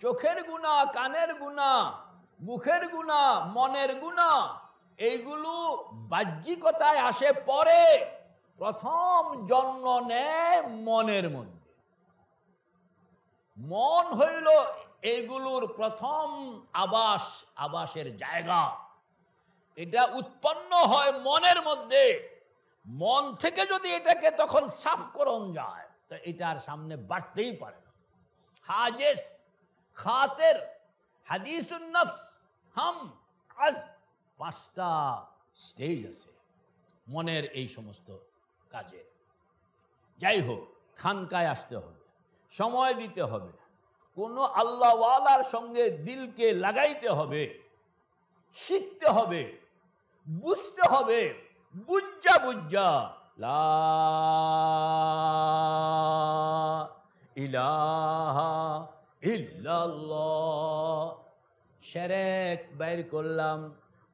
চোখের গুনাহ, কানের গুনাহ, মুখের গুনাহ, মনের গুনাহ, এইগুলো বাহ্যিকতায় আসে পরে, প্রথম জন্ম নেয় মনের মধ্যে। মন হইল এইগুলোর প্রথম আবাসের জায়গা। এটা উৎপন্ন হয় মনের মধ্যে। মন থেকে যদি এটাকে তখন সাফ করন যায়, তো এটার সামনে বাড়তেই পারে না। হাজেস, খাতের, হাদিসুন নফস, হাম, আজ, 5টা স্টেজ আছে মনের এই সমস্ত কাজের। যাই হোক, খানকায় আসতে হবে, সময় দিতে হবে, কোনো আল্লাহওয়ালার সঙ্গে দিলকে লাগাইতে হবে, শিখতে হবে, বুঝতে হবে, বুঝা লা ইলাহা ইল্লাল্লাহ। শিরক বাইর করলাম,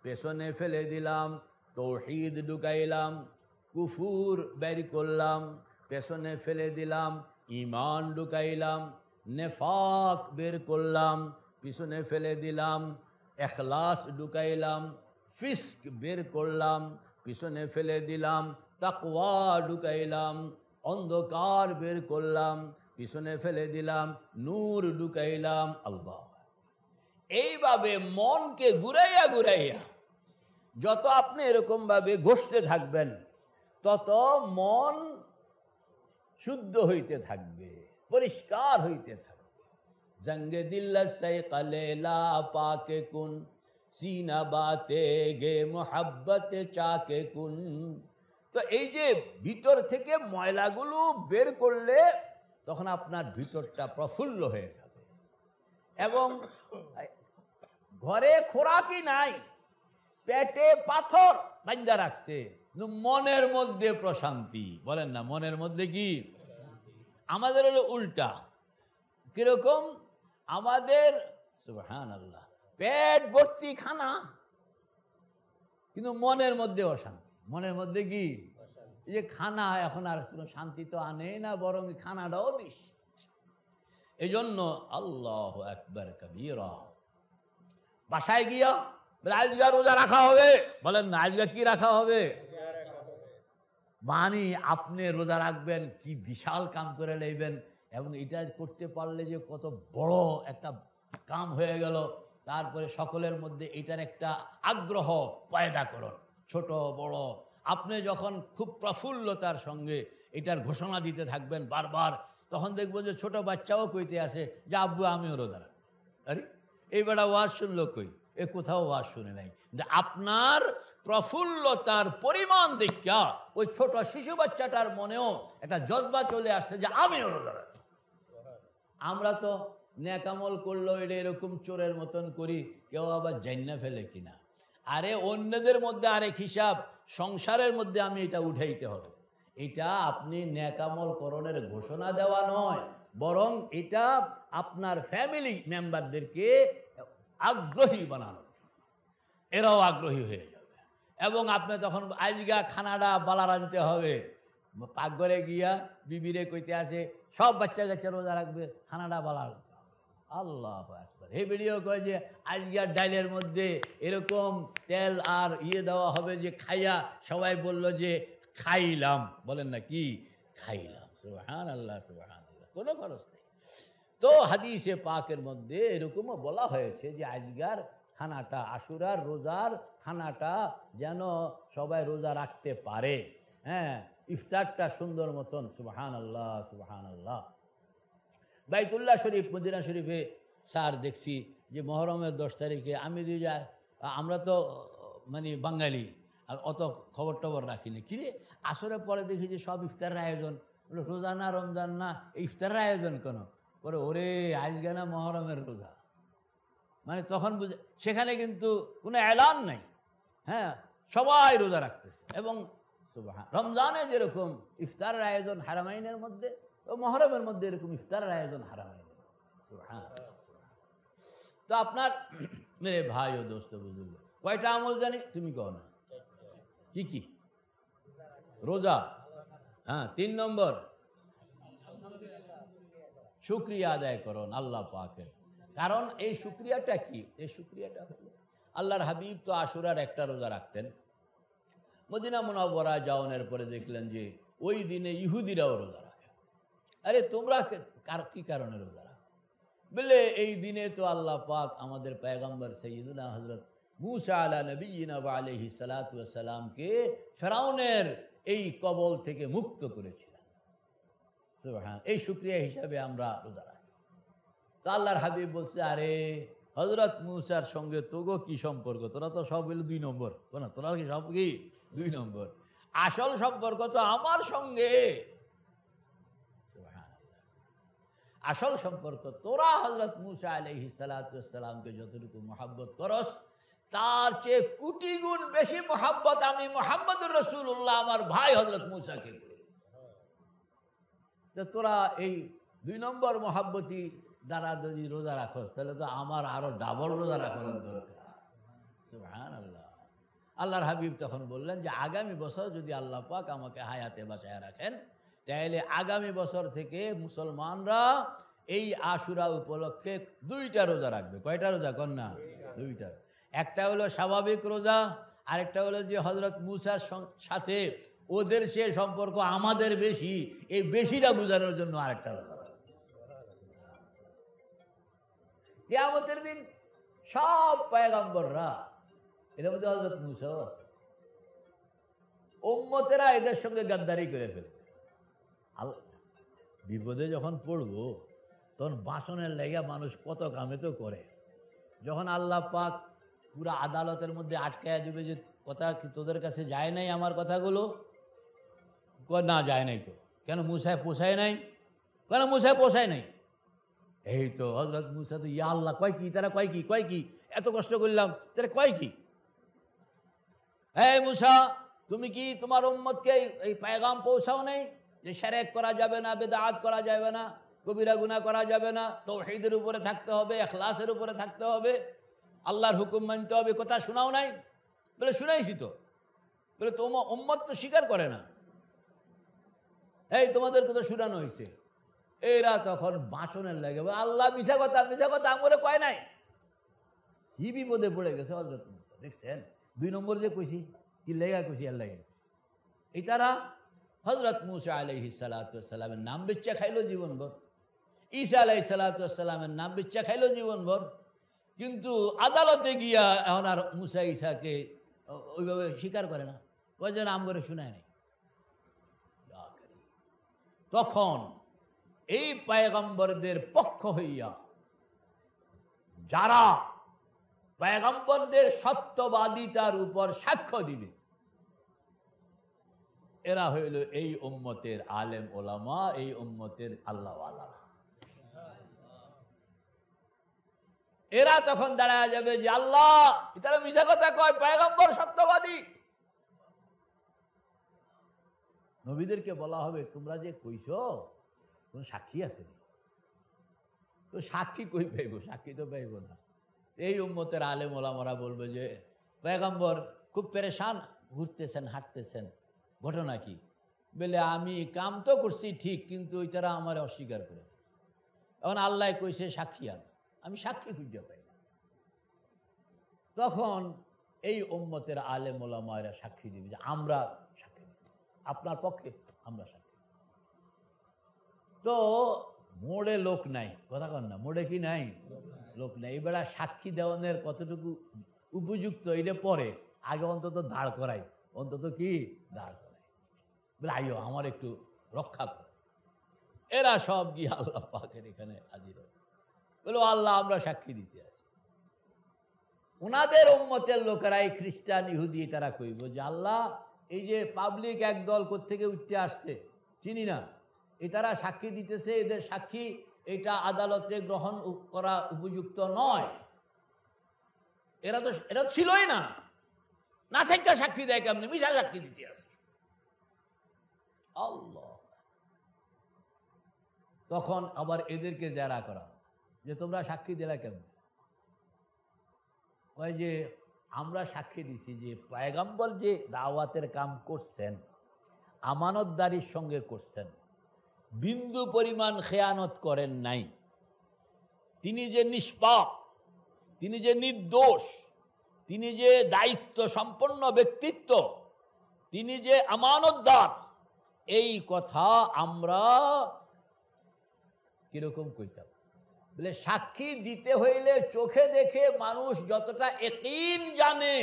পেছনে ফেলে দিলাম, তৌহিদ ঢুকাইলাম। কুফুর বের করলাম, পেছনে ফেলে দিলাম, ঈমান ঢুকাইলাম। নেফাক বের করলাম, পিছনে ফেলে দিলাম, ইখলাস ঢুকাইলাম। ফিস্ক বের করলাম, পিছনে ফেলে দিলাম, তাকওয়া ঢুকাইলাম। অন্ধকার বের করলাম, পিছনে ফেলে দিলাম, নূর ঢুকাইলাম। আল্লাহ, এইভাবে মনকে ঘুরাইয়া যত আপনি এরকমভাবে ঘষতে থাকবেন, তত মন শুদ্ধ হইতে থাকবে, পরিষ্কার হইতে থাকবে। জঙ্গে দিল্লা সাইকালে লা পাকে কুন, সিনা বাতে গে মোহাব্বতে চাকে কুন। তো এই যে ভিতর থেকে ময়লাগুলো বের করলে তখন আপনার ভিতরটা প্রফুল্ল হয়ে যাবে। এবং ঘরে খোরাকি নাই, পেটে পাথর বাঁধা রাখছে, মনের মধ্যে প্রশান্তি। বলেন না, মনের মধ্যে কি? আমাদের হলো উল্টা। কিরকম? আমাদের সুবহানাল্লাহ, পেট ভর্তি খানা, কিন্তু মনের মধ্যে অশান্তি। মনের মধ্যে কি? এই যে খানা এখন আর কোনো শান্তি তো আনে না, বরং খানাটাও বেশি। এই জন্য আল্লাহু আকবার কাবীরা। বাসায় গিয়া আজকে রোজা রাখা হবে, বলেন না, আজকে কি রাখা হবে? মানে আপনি রোজা রাখবেন, কি বিশাল কাম করে নেবেন। এবং এটা করতে পারলে যে কত বড় একটা কাম হয়ে গেল। তারপরে সকলের মধ্যে এটার একটা আগ্রহ পয়দা করুন, ছোট বড়। আপনি যখন খুব প্রফুল্লতার সঙ্গে এটার ঘোষণা দিতে থাকবেন বারবার, তখন দেখবো যে ছোট বাচ্চাও কইতে আসে যে আব্বু আমিও রোজা রাখবো। আরে এই বেটা ওয়াজ শুনলো কই? এ কোথাও ওয়াজ শুনে নাই। যে আপনার প্রফুল্লতার পরিমাণ দেখা ওই ছোট শিশু বাচ্চাটার মনেও একটা জজবা চলে আসছে যে আমিও রোজা রাখবো। আমরা তো নেকামল করলো এটা এরকম চোরের মতন করি, কেউ আবার জান্না ফেলে কিনা। আরে অন্যদের মধ্যে আরেক হিসাব, সংসারের মধ্যে আমি এটা উঠাইতে হবে। এটা আপনি নেকামল করণের ঘোষণা দেওয়া নয়, বরং এটা আপনার ফ্যামিলি মেম্বারদেরকে আগ্রহী বানানো, এরাও আগ্রহী হয়ে যাবে। এবং আপনি তখন আজগা খানাটা বালার আনতে হবে, পাকঘরে গিয়া বিবিরে কইতে আসে সব বাচ্চা কাচ্চা রোজা রাখবে, খানাটা বালা আনতে হবে। আল্লাহ আকবার। এই ভিডিও কয় যে আজকের ডাইলের মধ্যে এরকম তেল আর দেওয়া হবে যে খাইয়া সবাই বলল যে খাইলাম। বলেন না কি? খাইলাম। সুবহানাল্লাহ, সুবহানাল্লাহ, কোনো খরচ নেই। তো হাদিসে পাকের মধ্যে এরকমও বলা হয়েছে যে আজকের খানাটা, আশুরার রোজার খানাটা যেন সবাই রোজা রাখতে পারে। হ্যাঁ, ইফতারটা সুন্দর মতন। সুবহানাল্লাহ, সুবহানাল্লাহ। বাইতুল্লাহ শরীফ, মদিনা শরীফে স্যার দেখছি যে মহরমের 10 তারিখে আমি দিয়ে যায়, আমরা তো মানে বাঙালি আর অত খবর টবর রাখিনি। কিরে আসরের পরে দেখি যে সব ইফতারের আয়োজন। রোজা না রমজান না, ইফতারের আয়োজন কেন? পরে ওরে আজকে না মহরমের রোজা। মানে তখন বুঝে, সেখানে কিন্তু কোনো এলান নাই। হ্যাঁ, সবাই রোজা রাখতেছে। এবং রমজানে যেরকম ইফতারের আয়োজন হারামাইনের মধ্যে, ও মহরমের মধ্যে এরকম ইফতারের আয়োজন হারামাইনের। তো আপনার মেরে ভাই ও দোস্ত বুজুর্গ, কয়টা আমল জানি? তুমি কও না, কি কি? রোজা, হ্যাঁ। 3 নম্বর শুকরিয়া আদায় করুন আল্লাহ পাকের। কারণ এই শুকরিয়াটা কি? এই শুকরিয়াটা হলো আল্লাহর হাবিব তো আশুরার একটা রোজা রাখতেন। মদিনা মুনাওয়ারা যাওয়ার পরে দেখলেন যে ওই দিনে ইহুদিরাও রোজা রাখে। আরে তোমরা কি কারণে রোজা রাখো? বলে এই দিনে তো আল্লাহ পাক আমাদের পয়গম্বর সৈয়দনা হযরত মুসা আলা নবিয়িনা ওয়া আলাইহিস সালাতু ওয়াস সালামকে ফেরাউনের এই কবল থেকে মুক্ত করেছিলেন। সুবহান, এই শুকরিয়া হিসাবে আমরা রোজা রাখি। তো আল্লাহর হাবিব বলছে, আরে হযরত মুসার সঙ্গে তোগো কি সম্পর্ক? তোরা তো সব হলো 2 নম্বর। না, তোরা কি সব কি 2 নম্বর? আসল সম্পর্ক তো আমার সঙ্গে। আসল সম্পর্ক তোরা হযরত মুসা আলাইহিস সালাতু ওয়াস সালামকে যতটুকু মহব্বত করস, তার চেয়ে কোটি গুণ বেশি মহব্বত আমি মুহাম্মদুর রাসূলুল্লাহ আমার ভাই হযরত মুসাকে করি। তো তোরা এই 2 নম্বর মহব্বতি দ্বারা যদি রোজা রাখস, তাহলে তো আমার আরো ডাবল রোজা রাখার দরকার। সুবহানাল্লাহ। আল্লাহর হাবিব তখন বললেন যে আগামী বছর যদি আল্লাহ পাক আমাকে হায়াতে বাঁচায় রাখেন, তাহলে আগামী বছর থেকে মুসলমানরা এই আশুরা উপলক্ষে 2টা রোজা রাখবে। কয়টা রোজা? কন্যা 2টা। একটা হলো স্বাভাবিক রোজা, আরেকটা হলো যে হযরত মুসার সাথে ওদের সে সম্পর্ক আমাদের বেশি, এই বেশিটা বোঝানোর জন্য আরেকটা রোজা। কিয়ামতের দিন সব পয়গম্বররা, এর মধ্যে হযরত মুসাও আছে, উম্মতেরা এদের সঙ্গে গাদ্দারি করে ফেলবে। বিপদে যখন পড়বো তখন বাসনের লেগে মানুষ কত কামে তো করে। যখন আল্লাহ পাক পুরা আদালতের মধ্যে আটকায়া দিবে যে কথা কি তোদের কাছে যায় নাই আমার কথাগুলো? না, যায় নাই। তো কেন মুসায় পোষায় নাই? কেন মুসায় পোষায় নাই? এই তো হযরত মুসা তো ইয়া আল্লাহ কয় কি? তারা কয় কি? কয় কি? এত কষ্ট করলাম, তারা কয় কি? এই মুসা, তুমি কি তোমার উম্মতকে এই পেগাম পৌঁছাও নাই যে শিরক করা যাবে না, বিদআত করা যাবে না, কবিরা গুনাহ করা যাবে না, তাওহীদের উপরে থাকতে হবে, ইখলাসের উপরে থাকতে হবে, আল্লাহর হুকুম মানতে হবে, কথা শোনাও নাই? বলে শুনাইছি তো। বলে তোমার উম্মত তো স্বীকার করে না। এই তোমাদের কথা শুনানো হয়েছে। এরা তখন বাঁচনের লাগে আল্লাহ মিছা কথা, মিছা কথা আমরে কয় নাই। কি বিপদে পড়ে গেছে হযরত মুসা। দেখছেন 2 নম্বর যে কইছি, কি লেগা কইছি আল্লাহ। এই তারা হযরত মুসা আলাইহিস সালাতু ওয়াস সালামের নাম বেচ্চা খাইলো জীবনভর, ঈসা আলাইহিস সালাতু ওয়াস সালামের নাম বেচ্চা খাইলো জীবনভর, কিন্তু আদালতে গিয়া এখন আর মুসা ঈসাকে ওইভাবে স্বীকার করে না, কয় যে নাম করে শোনায় নাই। তখন এই পয়গম্বরদের পক্ষ হইয়া যারা পয়গম্বরদের সত্যবাদিতার উপর সাক্ষ্য দিবে, এরা হইল এই উম্মতের আলেম ওলামা, এই উম্মতের আল্লাহওয়ালারা। এরা তখন দাঁড়ায় যাবে যে আল্লাহ তারা মিছা কথা কয়, পয়গম্বর সত্যবাদী। নবীদেরকে বলা হবে তোমরা যে কইছো কোন সাক্ষী আছে? তো সাক্ষী কই পাইব? সাক্ষী তো পাইব না। এই উম্মতের আলেম ওলামারা বলবে যে পয়গম্বর খুব পেরেশান ঘুরতেছেন, হাঁটতেছেন, ঘটনা কি? বলে আমি কাম তো করছি ঠিক, কিন্তু ওই তারা আমার অস্বীকার করে দিচ্ছে। এখন আল্লাহ কইছে সাক্ষী আমি সাক্ষী খুঁজে পাই না। তখন এই উম্মতের আলেম ওলামারা সাক্ষী দিবে যে আমরা সাক্ষী দিব, আপনার পক্ষে আমরা সাক্ষী। তো মোড়ে লোক নাই, কথা কন না, মোড়ে কি নাই? লোক নাই। এবার সাক্ষী দেওয়ানের কতটুকু উপযুক্ত এটা পরে, আগে অন্তত দাঁড় করাই, অন্তত কি দাঁড় করাই, বলে আইও আমার একটু রক্ষা কর। এরা সব গিয়ে আল্লাহ পাকের এখানে হাজির হয়, বলো আল্লাহ আমরা সাক্ষী দিতে আসি। ওনাদের উম্মতের লোকেরাই খ্রিস্টান ইহুদি তারা কইব যে আল্লাহ এই যে পাবলিক একদল কোত্থেকে উঠতে আসছে চিনি না, এ তারা সাক্ষী দিতেছে, এদের সাক্ষী এটা আদালতে গ্রহণ করা উপযুক্ত নয়। এরা তো ছিলই না, না থেকে সাক্ষী দেয় কেমনি? মিশা সাক্ষী দিতে আসে। আল্লাহ তখন আবার এদেরকে জেরা করা যে তোমরা সাক্ষী দিলা কেমন? কয় যে আমরা সাক্ষী দিছি যে পয়গম্বর যে দাওয়াতের কাম করছেন আমানতদারির সঙ্গে করছেন, বিন্দু পরিমাণ খেয়ানত করেন নাই, তিনি যে নিষ্পাপ, তিনি যে নির্দোষ, তিনি যে দায়িত্ব সম্পন্ন ব্যক্তিত্ব, তিনি যে আমানতদার, এই কথা আমরা কিরকম কইতাম? বলে সাক্ষী দিতে হইলে চোখে দেখে মানুষ যতটা ইয়াকিন জানে,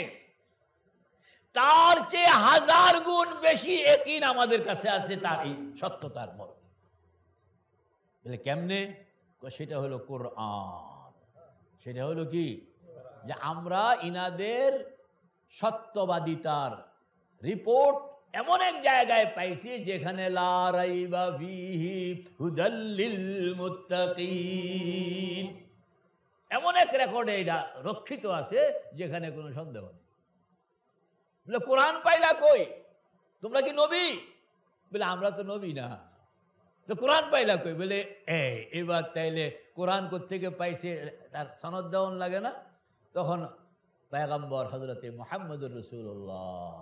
তার চেয়ে 1000 গুণ বেশি ইয়াকিন আমাদের কাছে আছে তার এই সত্যতার মর্মে। বলে কেমনে? সেটা হলো কোরআন। সেটা হলো কি? যে আমরা ইনাদের সত্যবাদিতার রিপোর্ট এমন এক জায়গায় পাইছি যেখানে লা রাইবা ফীহি হুদাল লিল মুত্তাকিন, এমন এক রেকর্ডে এটা রক্ষিত আছে যেখানে কোনো সন্দেহ নেই। বলে কোরআন পাইলা কই? তোমরা কি নবী? বলে আমরা তো নবী না। তো কোরআন পাইলা কই? বলে এবার তাইলে কোরআন কোত্থেকে পাইছে তার সনদ দেওয়ান লাগে না? তখন পয়গম্বর হযরতে মুহাম্মদুর রাসূলুল্লাহ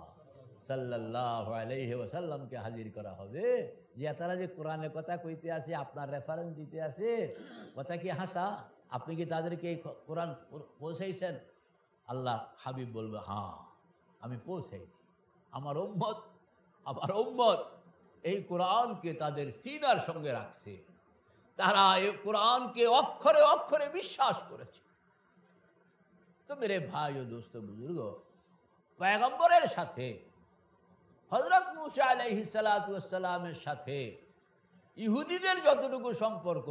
সাল্লাল্লাহু আলাইহি ওয়াসাল্লামকে হাজির করা হবে, যে তারা যে কোরআনের কথা কইতে আছে, আপনার রেফারেন্স দিতে আছে, কথা কি হাসা? আপনি কি তাদেরকে এই কোরআন পৌঁছাইছেন? আল্লাহ হাবিব বলবে, হ্যাঁ আমি পৌঁছাইছি। আমার উম্মত এই কোরআনকে তাদের সিনার সঙ্গে রাখছে, তারা এই কোরআনকে অক্ষরে অক্ষরে বিশ্বাস করেছে। তো মেরে ভাই ও দোস্ত বুজুর্গ, পয়গম্বরের সাথে হযরত মূসা আলাইহিস সালাতু ওয়াস সালামের সাথে ইহুদিদের যতটুকু সম্পর্ক,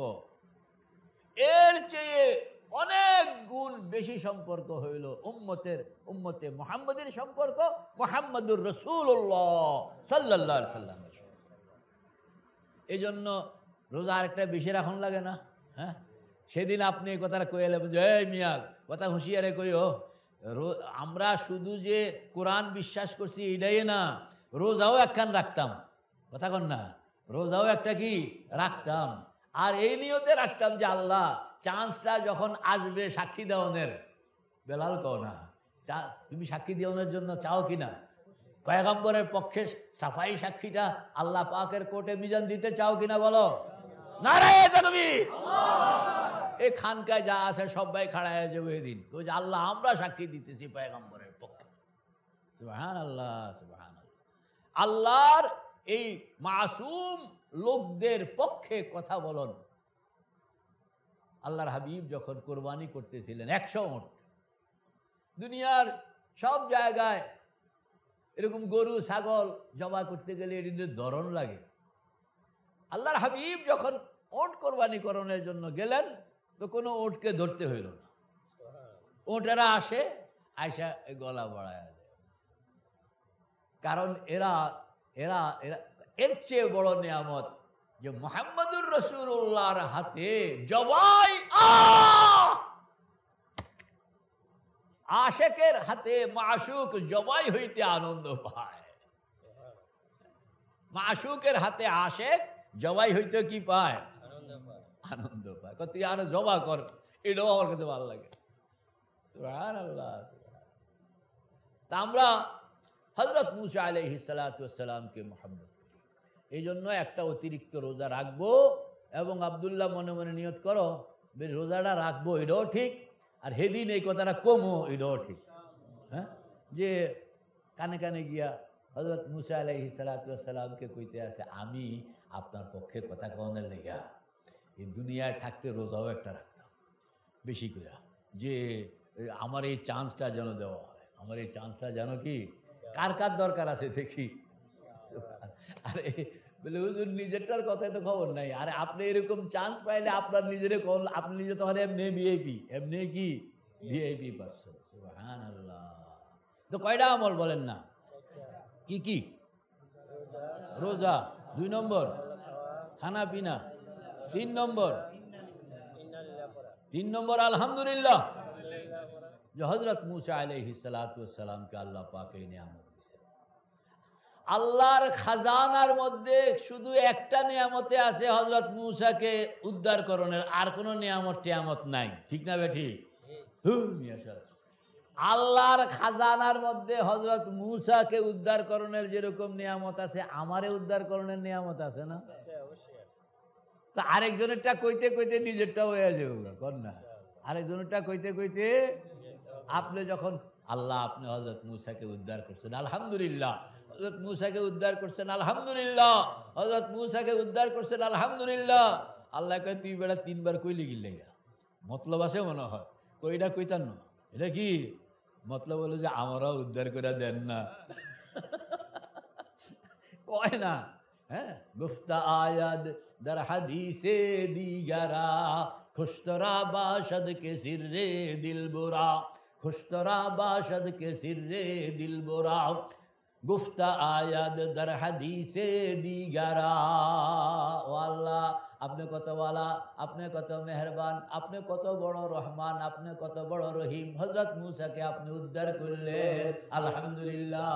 এর চেয়ে অনেক গুণ বেশি সম্পর্ক হইল উম্মতে মুহাম্মদের সম্পর্ক, মুহাম্মদুর রাসূলুল্লাহ সাল্লাল্লাহু আলাইহি সাল্লামের সঙ্গে। এই জন্য রোজা একটা বেশি রাখন লাগে না? হ্যাঁ, সেদিন আপনি এই কথাটা কইলেন যে এই মিয়া কথা হুঁশিয়ারে কইও, আমরা শুধু যে কোরআন বিশ্বাস করছি এটাই না, রোজাও একখান রাখতাম। কথা কন না? রোজাও একটা কি রাখতাম, আর এই নিয়তে রাখতাম যে আল্লাহ চান্সটা যখন আসবে সাক্ষী দেওয়ানের, বেলাল কও না, তুমি সাক্ষী দেওয়ানোর জন্য চাও কিনা? পয়গম্বরের পক্ষে সাফাই সাক্ষীটা আল্লাহ পাকের কোর্টে মিজান দিতে চাও কিনা বলো? নারায়ে তাকবীর। এই খানকায় যা আছে সবাই খাড়া হয়ে যাবে ওই দিন, ওই যে আল্লাহ আমরা সাক্ষী দিতেছি পয়গম্বরের পক্ষে। সুবহানাল্লাহ, সুবহানাল্লাহ। আল্লাহর এই মাসুম লোকদের পক্ষে কথা বলুন। আল্লাহর হাবিব যখন কোরবানি করতেছিলেন 100 উট, দুনিয়ার সব জায়গায় এরকম গরু ছাগল জবাই করতে গেলে এটির ধরন লাগে। আল্লাহর হাবিব যখন ওট কোরবানি করণের জন্য গেলেন, তো কোনো ওটকে ধরতে হইল না। ওটেরা আসে, আয়সা গলা বাড়ায় দেয়, কারণ এরা এরা এরা এর চেয়ে বড় নিয়ামত যে মুহাম্মদুর রাসূলুল্লাহর হাতে জবাই, আশেকের হাতে মাশুক জবাই হইতে আনন্দ পায়। মাশুকের হাতে আশেক জবাই হইতে কি পায়? আনন্দ পায়। তুই আরো জবা কর, এটাও আমার কাছে ভালো লাগে। সুবহানাল্লাহ, সুবহানাল্লাহ। তা আমরা হযরত মূসা আলাইহিস সালাতু ওয়াস সালামকে মুহাব্বত করি, এই জন্য একটা অতিরিক্ত রোজা রাখবো। এবং আব্দুল্লাহ মনে মনে নিয়ত করো, রোজাটা রাখবো, এটাও ঠিক, আর হেদিন এই কথাটা কমো, এটাও ঠিক। হ্যাঁ, যে কানে কানে গিয়া হযরত মূসা আলাইহিস সালাতু ওয়াস সালামকে কইতে আছে, আমি আপনার পক্ষে কথা কওনের লেগা এই দুনিয়ায় থাকতে রোজাও একটা রাখতাম বেশি করে, যে আমার এই চান্সটা যেন দেওয়া হয়, আমার এই চান্সটা যেন কি কার কার দরকার আছে দেখি। আরে বলে হুজুর নিজেরটার কথাই তো খবর নাই, আরে আপনি এরকম চান্স পাইলে আপনার নিজেরে, আপনি নিজে তখন এমনি ভিআইপি, এমনি কি ভিআইপি পারসন। সুবহানাল্লাহ। তো কয়টা আমল বলেন না? কি কি? রোজা 2 নম্বর, খানা পিনা 3 নম্বর, 3 নম্বর আলহামদুলিল্লাহ যে হযরত মূসা আলাইহিস সালাতু ওয়াস সালামকে আল্লাহ পাক এই নিয়ামত দিয়েছেন। আল্লাহর খাজানার মধ্যে শুধু একটা নিয়ামতে আছে হযরত মূসাকে উদ্ধার করণের, আর কোনো নিয়ামত টিয়ামত নাই। ঠিক না বেঠি? আল্লাহর খাজানার মধ্যে হযরত মূসাকে উদ্ধার করণের যেরকম নিয়ামত আছে, আমারে উদ্ধার করণের নিয়ামত আছে না? তো আরেকজনেরটা কইতে কইতে নিজেরটা হয়ে যাবে, কর না? আরেকজনেরটা কইতে কইতে আপনি যখন আল্লাহ আপনি হযরত মূসাকে উদ্ধার করছেন, আলহামদুলিল্লাহ। হযরত মূসাকে উদ্ধার করছেন, আলহামদুলিল্লাহ। হযরত মূসাকে উদ্ধার করছেন, আলহামদুলিল্লাহ। আল্লাহ কয় তুই বেড়া 3 বার কইলি গিলে মতলব আছে মনে হয়, কইটা কইতান না। এটা কি মতলব? হলো যে আমরাও উদ্ধার করে দেন না, কয় না। হ্যাঁ, গুফতা আয়াদ দর হাদিসে দিগারা, খুশতরা বাশদ কে সিররে দিল বুরা, খুশতরা বাশদ কে সিররে দিল বুরা, গুফতা আয়াদ দর হাদিসে দিগারা। ও আল্লাহ, আপনি কত ওয়ালা, আপনি কত মেহরবান, আপনি কত বড় রহমান, আপনি কত বড় রহিম। হযরত মূসাকে আপনি উদ্ধার করলেন, আলহামদুলিল্লাহ।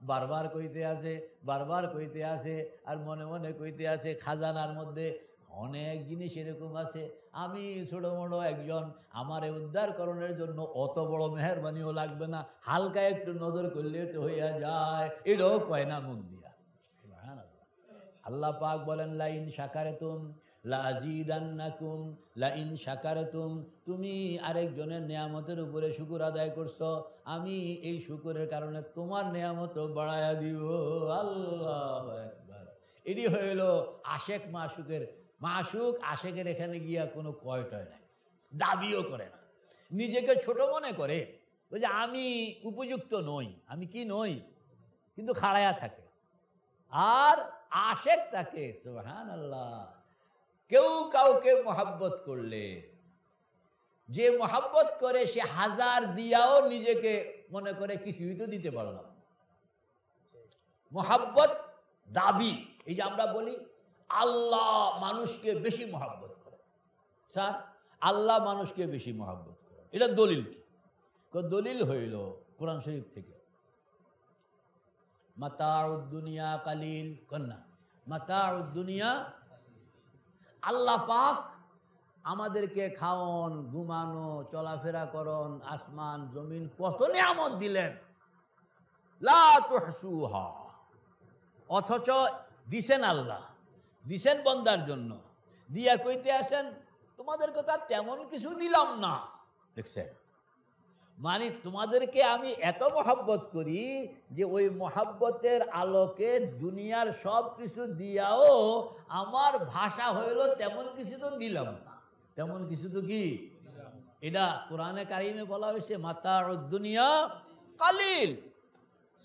বারবার কইতে আছে, বারবার কইতে আছে, আর মনে মনে কইতে আছে খাজানার মধ্যে অনেক জিনিস এরকম আছে, আমি ছোটো মোটো একজন, আমারে উদ্ধার করণের জন্য অত বড় মেহরবানিও লাগবে না, হালকা একটু নজর করলে তো হইয়া যায়। এটাও কয় না মুখ দিয়া। আল্লাহ পাক বলেন লাইন শাকারতুম লাযীদান্নাকুম, লাইন শাকারতুম, তুমি আরেকজনের নিয়ামতের উপরে শুকর আদায় করছো, আমি এই শুকরের কারণে তোমার নিয়ামতও বাড়ায়া দিব। আল্লাহু আকবার। এটি হইল আশেক মাশুকের, মাশুক আশেকের এখানে গিয়া কোনো কয়টয় না, দাবিও করে না, নিজেকে ছোট মনে করে, ওই যে আমি উপযুক্ত নই, আমি কি নই, কিন্তু খাড়ায়া থাকে। আর আশেক তাকে, সুবহানাল্লাহ, কেউ কাউকে মহাব্বত করলে, যে মহাব্বত করে সে হাজার দিয়াও নিজেকে মনে করে কিছুই তো দিতে পারলাম। মহাব্বত দাবি, এই যে আমরা বলি আল্লাহ মানুষকে বেশি মহাব্বত করে, স্যার আল্লাহ মানুষকে বেশি মহাব্বত করে, এটা দলিল কি? দলিল হইল কোরআন শরীফ থেকে, মাতাউদ দুনিয়া কালিল, কন্যা মাতাউদ দুনিয়া। আল্লাহ পাক আমাদেরকে খাওন, ঘুমানো, চলাফেরা করন, আসমান জমিন কত নিয়ামত দিলেন, লা তুহসুহা, অথচ দিছেন আল্লাহ, দিছেন বন্দার জন্য, দিয়া কইতে আসেন তোমাদের কথা তেমন কিছু দিলাম না। দেখছেন, মানে তোমাদেরকে আমি এত মহব্বত করি যে ওই মহব্বতের আলোকে দুনিয়ার সব কিছু দিয়াও আমার ভাষা হইল তেমন কিছু তো দিলাম না, তেমন কিছু তো কি, এটা কোরআনে কারিমে বলা হয়েছে মাতাউদ দুনিয়া কালিল।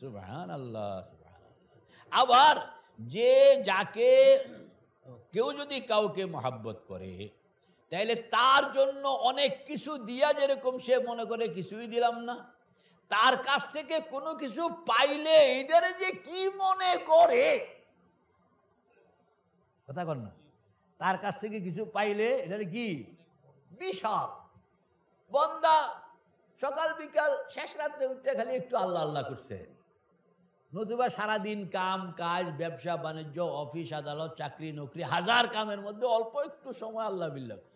সুবহানাল্লাহ, সুবহানাল্লাহ। আবার যে যাকে কেউ যদি কাউকে মহব্বত করে তাইলে তার জন্য অনেক কিছু দিয়া, যেরকম সে মনে করে কিছুই দিলাম না, তার কাছ থেকে কোনো কিছু পাইলে এটারে যে কি মনে করে, কথা কর না, তার কাছ থেকে কিছু পাইলে এটারে কি বিশাল। বন্দা সকাল বিকাল শেষ রাত্রে উঠতে খালি একটু আল্লাহ আল্লাহ করছে, নতুবা সারাদিন কাম কাজ, ব্যবসা বাণিজ্য, অফিস আদালত, চাকরি নকরি, হাজার কামের মধ্যে অল্প একটু সময় আল্লাহ বিল্লাহ করছে।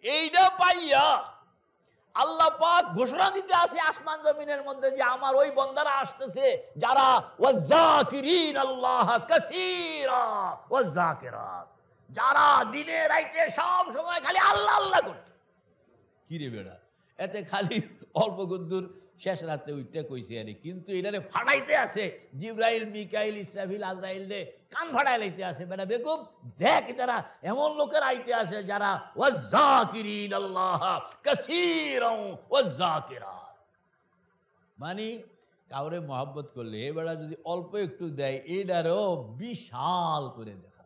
এইটা পাইয়া আল্লাহ পাক ঘোষণা দিতে আসে আসমান জমিনের মধ্যে যে আমার ওই বন্দারা আসতেছে যারা ওয়াজ্জাকিরিন আল্লাহ কাসীরা ওয়াজ্জাকিরাত, যারা দিনে রাইতে সব সময় খালি আল্লাহ আল্লাহ করত। কি রে বেড়া, এতে খালি অল্প গুদ্দুর শেষ রাত্রে উঠতে কইছে আরে, কিন্তু এটারে ফাটাইতে আছে জিব্রাইল, মিকাইল, ইসরাফিল, আজরাইল রে কান ফাটাই লাইতে আছে। বেটা বেকুব, দেখ তারা এমন লোকের আইতে আছে যারা ওয়াজ্জাকিরিন আল্লাহ কাসীরাও ওয়াজ্জাকিরাত, মানে কাউরে মহব্বত করলে এ বেটা যদি অল্প একটু দেয় এটারও বিশাল করে দেখা।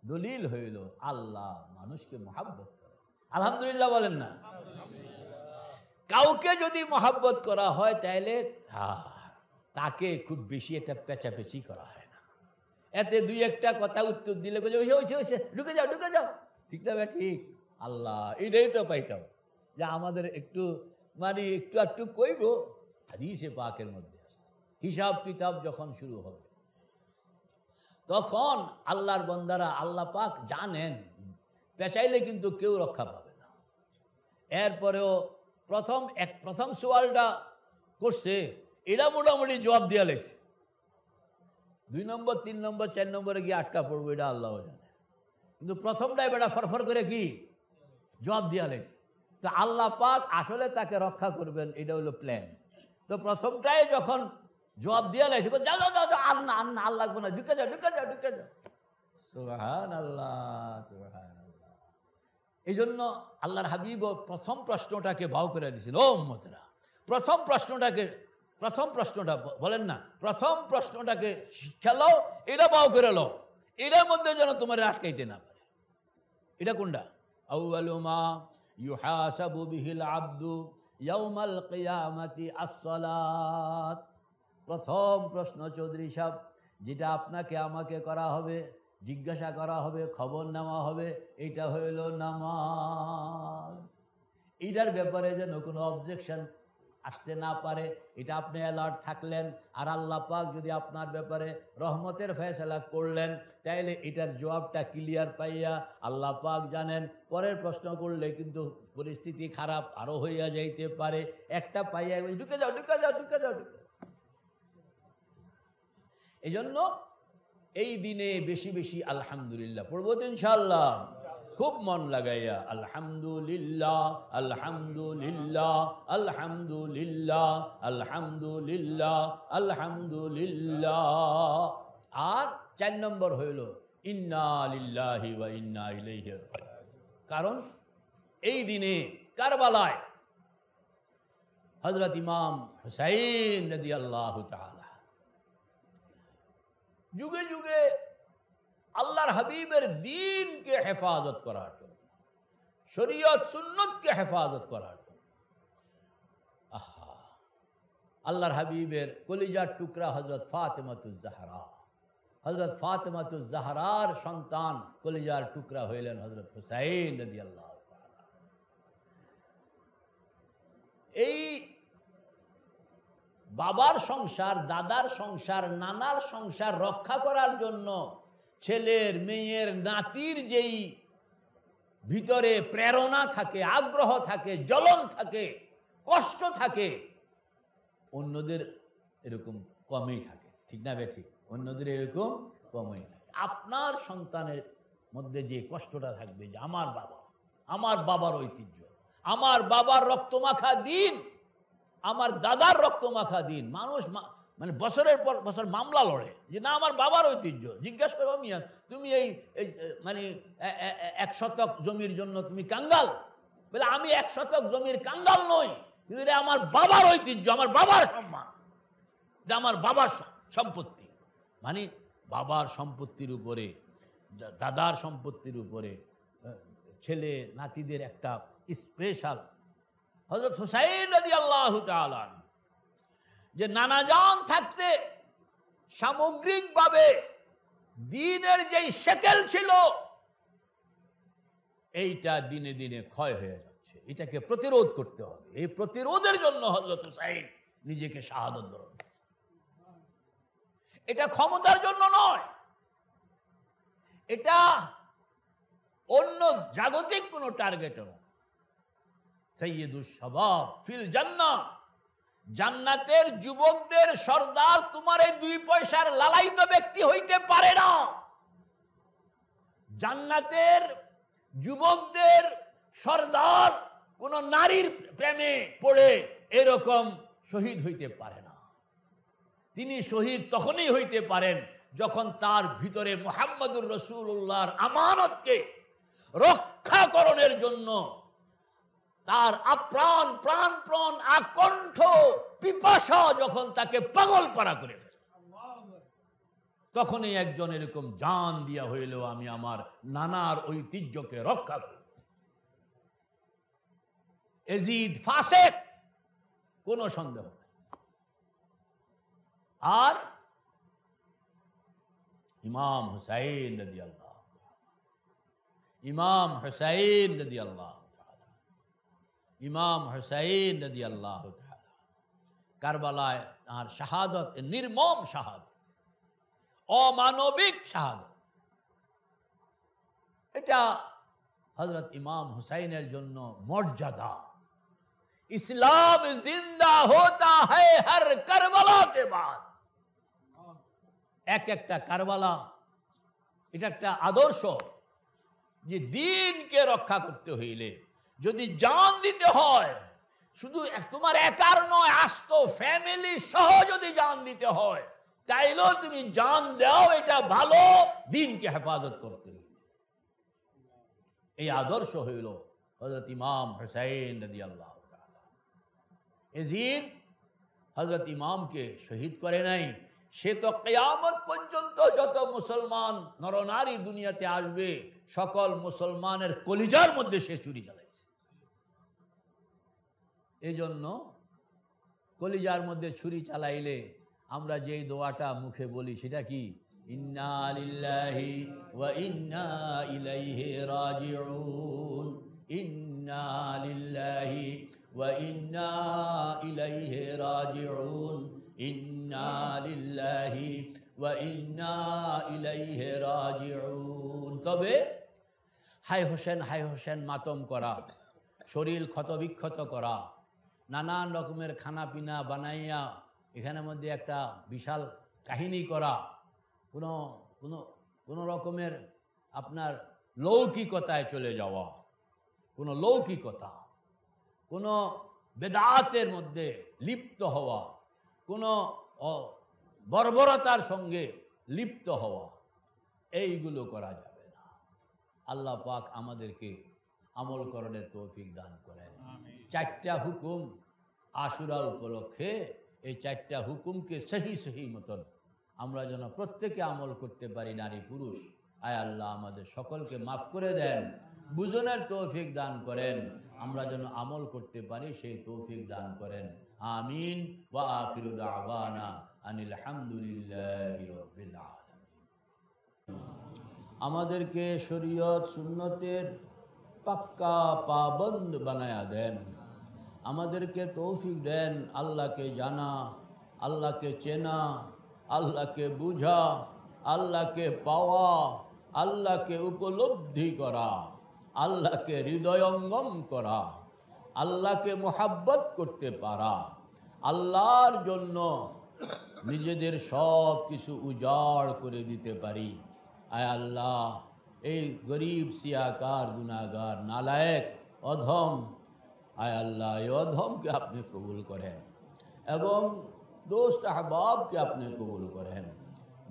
দলিল হইল আল্লাহ মানুষকে মহব্বত করে। আলহামদুলিল্লাহ বলেন না? কাউকে যদি মহব্বত করা হয় তাহলে তাকে খুব বেশি একটা পেঁচাপেচি করা হয় না, এতে দুই একটা কথা উত্তর দিলে ঢুকে যাও ঢুকে যাও, ঠিক না? ঠিক। আল্লাহ এটাই তো পাইতাম যে আমাদের একটু মানে একটু একটু কইব, হাদিসে পাকের মধ্যে আসছে হিসাব কিতাব যখন শুরু হবে তখন আল্লাহর বন্দারা, আল্লাহ পাক জানেন পেঁচাইলে কিন্তু কেউ রক্ষা পাবে না। এরপরেও প্রথম সওয়ালটা করছে, এটা মোটামুটি জবাব দিয়া লেছে। 2 নম্বর 3 নম্বর 4 নম্বরে গিয়ে আটকা পড়বো, এটা আল্লাহ জানে। কিন্তু প্রথমটাই বেটা ফরফর করে কি জবাব দিয়া লেছে। তো আল্লাহ পাক আসলে তাকে রক্ষা করবেন, এটা হলো প্ল্যান। তো প্রথমটাই যখন জবাব দিয়া লেছে, যাও যাও যাও, আর না আর না, আর লাগবে না, ঢুকে যাও ঢুকে যাও ঢুকে যাও। সুবহানাল্লাহ সুবহানাল্লাহ। এই জন্য আল্লাহর হাবিব প্রথম প্রশ্নটাকে ভাও করে দিয়েছিল, ও উম্মতেরা, প্রথম প্রশ্নটা বলেন না, প্রথম প্রশ্নটাকে শিক্ষা লও, এটা ভাও করে লও, এটার মধ্যে যেন তোমার আটকাইতে না পারে। এটা কোনটা? আউয়ালু মা ইউহাসাবু বিহিল আবদু ইয়াউমাল কিয়ামাতি আস-সালাত। প্রথম প্রশ্ন চৌধুরী সাহেব, যেটা আপনাকে আমাকে করা হবে, জিজ্ঞাসা করা হবে, খবর নেওয়া হবে, এটা হইল নামাজ। এটার ব্যাপারে যেন কোনো অবজেকশন আসতে না পারে, এটা আপনি অ্যালার্ট থাকলেন। আর আল্লাহ পাক যদি আপনার ব্যাপারে রহমতের ফয়সালা করলেন, তাইলে এটার জবাবটা ক্লিয়ার পাইয়া আল্লাহ পাক জানেন পরের প্রশ্ন করলে কিন্তু পরিস্থিতি খারাপ আরও হইয়া যাইতে পারে। একটা পাইয়া ঢুকে যাও ঢুকে যাও ঢুকে যাও ঢুকে। এই জন্য এই দিনে বেশি বেশি আলহামদুলিল্লাহ পড়বো তো ইনশাআল্লাহ, খুব মন লাগাইয়া আলহামদুলিল্লাহ আলহামদুলিল্লাহ আলহামদুলিল্লাহ আলহামদুলিল্লাহ আলহামদুলিল্লাহ। আর 4 নম্বর হইল ইন্না লিল্লাহি ওয়া ইন্না ইলাইহি রাজিউন। কারণ এই দিনে কারবালায় হযরত ইমাম হুসাইন রাদিয়াল্লাহু তাআলা যুগে যুগে আল্লাহর হাবিবের দ্বীনকে হেফাজত করার জন্য, শরীয়ত সুন্নতকে হেফাজত করার জন্য, আল্লাহর হাবিবের কলিজার টুকরা হযরত ফাতেমাতুজ জাহরা, হযরত ফাতেমাতুজ জাহরার সন্তান কলিজার টুকরা হইলেন হযরত হুসাইন রাদিয়াল্লাহু তাআলা। এই বাবার সংসার, দাদার সংসার, নানার সংসার রক্ষা করার জন্য ছেলের, মেয়ের, নাতির যেই ভিতরে প্রেরণা থাকে, আগ্রহ থাকে, জ্বলন থাকে, কষ্ট থাকে, অন্যদের এরকম কমই থাকে। ঠিক না বেঠি? অন্যদের এরকম কমই থাকে। আপনার সন্তানের মধ্যে যে কষ্টটা থাকবে যে আমার বাবার ঐতিহ্য, আমার বাবার রক্তমাখা দিন, আমার দাদার রক্তমাখা দিন। মানুষ মানে বছরের পর বছর মামলা লড়ে যে না আমার বাবার ঐতিহ্য। জিজ্ঞাসা করবো মিয়া তুমি এই মানে 1 শতক জমির জন্য তুমি কাঙ্গাল? বলে আমি 1 শতক জমির কাঙ্গাল নই, কিন্তু এটা আমার বাবার ঐতিহ্য, আমার বাবার সম্মান, এটা আমার বাবার সম্পত্তি। মানে বাবার সম্পত্তির উপরে, দাদার সম্পত্তির উপরে ছেলে নাতিদের একটা স্পেশাল। হযরত হুসাইন রাদিয়াল্লাহু তাআলা যে নানাজান থাকতে সামগ্রিকভাবে দ্বীনের যেই শেকেল ছিল, এইটা দিনে দিনে ক্ষয় হয়ে যাচ্ছে। এটাকে প্রতিরোধ করতে হবে। এই প্রতিরোধের জন্য হযরত হুসাইন নিজেকে শাহাদত বরণ করেছেন। এটা ক্ষমতার জন্য নয়, এটা অন্য জাগতিক কোনো টার্গেট নয়। সাইয়্যিদুশ শাবাব ফিল জান্নাহ, জান্নাতের যুবকদের সর্দার তোমার এই 2 পয়সার লালায়িত ব্যক্তি হইতে পারে না। জান্নাতের যুবকদের সর্দার কোন নারীর প্রেমে পড়ে এরকম শহীদ হইতে পারে না। তিনি শহীদ তখনই হইতে পারেন যখন তার ভিতরে মুহাম্মদুর রাসূলুল্লাহর আমানতকে রক্ষাকরণের জন্য তার আপ্রাণ প্রাণপণ আকণ্ঠ পিপাসা যখন তাকে পাগল পারা করে ফেলে, তখনই একজন এরকম জান দিয়া হইলেও আমি আমার নানার ঐতিহ্যকে রক্ষা করি। এজিদ ফাসেক, কোনো সন্দেহ নেই। আর ইমাম হুসাইন রাদিয়াল্লাহু তাআলা, ইমাম হুসাইন রাদিয়াল্লাহু তাআলা, ইমাম হুসাইন রাদিয়াল্লাহু তাআলা কারবালায় তার শাহাদত, নির্মম শাহাদত, অমানবিক শাহাদত, এটা হযরত ইমাম হুসাইনের জন্য মর্যাদা। ইসলাম জিন্দা হোতা है हर কারবালা के बाद। এক একটা কারবালা এটা একটা আদর্শ। যে দিনকে রক্ষা করতে হইলে যদি জান দিতে হয়, শুধু তোমার একার নয়, আস্ত ফ্যামিলি সহ যদি জান দিতে হয়, তাইলেও তুমি জান দাও, এটা ভালো, দিনকে হেফাজত করতে হইলে। এই আদর্শ হইল হযরত ইমাম হুসাইন রাদিয়াল্লাহু তাআলা। এজিদ হযরত ইমামকে শহীদ করে নাই, সে তো কিয়ামত পর্যন্ত যত মুসলমান নরনারী দুনিয়াতে আসবে সকল মুসলমানের কলিজার মধ্যে সে ছুরি চালাইছে। এই জন্য কলিজার মধ্যে ছুরি চালাইলে আমরা যেই দোয়াটা মুখে বলি সেটা কি? ইন্না লিল্লাহি ওয়া ইন্না ইলাইহি রাজিউন, ইন্না লিল্লাহি ওয়া ইন্না ইলাইহি রাজিউন, ইন্না লিল্লাহি ওয়া ইন্না ইলাইহি রাজিউন। তবে হায় হোসেন মাতম করা, শরীর ক্ষতবিক্ষত করা, নানান রকমের খানাপিনা বানাইয়া এখানের মধ্যে একটা বিশাল কাহিনী করা, কোনো রকমের আপনার লৌকিকতায় চলে যাওয়া, কোনো লৌকিকতা, কোনো বেদাতের মধ্যে লিপ্ত হওয়া, কোনো বর্বরতার সঙ্গে লিপ্ত হওয়া, এইগুলো করা যাবে না। আল্লাহ পাক আমাদেরকে আমল করণের তৌফিক দান করেন। চারটা হুকুম আশুরা উপলক্ষে, এই চারটা হুকুমকে সহি মতন আমরা যেন প্রত্যেকে আমল করতে পারি, নারী পুরুষ। আয় আল্লাহ আমাদের সকলকে মাফ করে দেন, বুঝনের তৌফিক দান করেন, আমরা যেন আমল করতে পারি সেই তৌফিক দান করেন। আমিন। ওয়া আখিরু দাওয়ানা আনিল হামদুলিল্লাহি রাব্বিল আলামিন। আমাদেরকে শরীয়ত সুন্নতের পাক্কা পাবন্দ বানায়া দেন, আমাদেরকে তৌফিক দেন আল্লাহকে জানা, আল্লাহকে চেনা, আল্লাহকে বুঝা, আল্লাহকে পাওয়া, আল্লাহকে উপলব্ধি করা, আল্লাহকে হৃদয়ঙ্গম করা, আল্লাহকে মোহাব্বত করতে পারা, আল্লাহর জন্য নিজেদের সব কিছু উজাড় করে দিতে পারি। আয় আল্লাহ, এই গরিব সিয়াকার গুনাহগার নালায়েক অধম, আয় আল্লাহ এই অধমকে আপনি কবুল করেন এবং দোস্ত আহবাবকে আপনি কবুল করেন,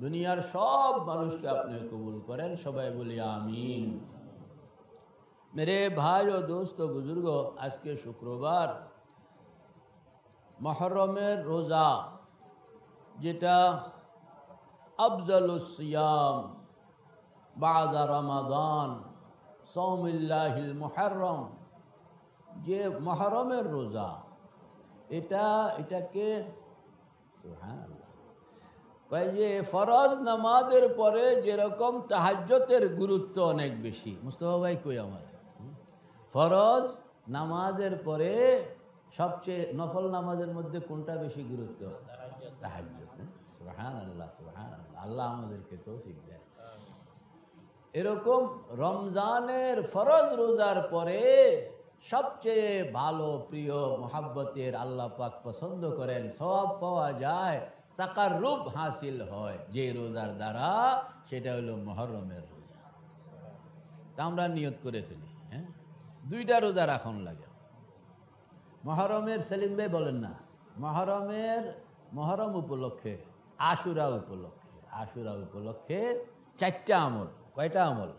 দুনিয়ার সব মানুষকে আপনি কবুল করেন। সবাই বলি আমিন। मेरे भाई और दोस्तों बुजुर्गों, आज के शुक्रवार मुहर्रमेर रोज़ा जेटा अफजलुस सियाम बादा रमादान सौमिल्लाहिल मुहर्रम, जे मुहर्रमेर रोज़ा এটাকে সুবহানাল্লাহ কয় যে ফরজ নামাজের পরে যেরকম তাহাজ্জুদের গুরুত্ব অনেক বেশি। মুস্তাফা ভাই কই আমার, ফরজ নামাজের পরে সবচেয়ে নফল নামাজের মধ্যে কোনটা বেশি গুরুত্ব? তাহাজ্জুদ। সুবহানাল্লাহ সুবহানাল্লাহ, আল্লাহ আমাদেরকে তৌফিক দেন। এরকম রমজানের ফরজ রোজার পরে সবচেয়ে ভালো প্রিয় মোহাব্বতের আল্লাহ পাক পছন্দ করেন, সওয়াব পাওয়া যায়, তাকাররুব হাসিল হয় যে রোজার দ্বারা, সেটা হলো মুহররমের রোজা। তা আমরা নিয়ত করে ফেলি, হ্যাঁ, দুইটা রোজা রাখন লাগে। মুহররমের সেলিম ভাই বলেন না, মুহররম উপলক্ষে, আশুরা উপলক্ষে চারটা আমল। কয়টা আমল?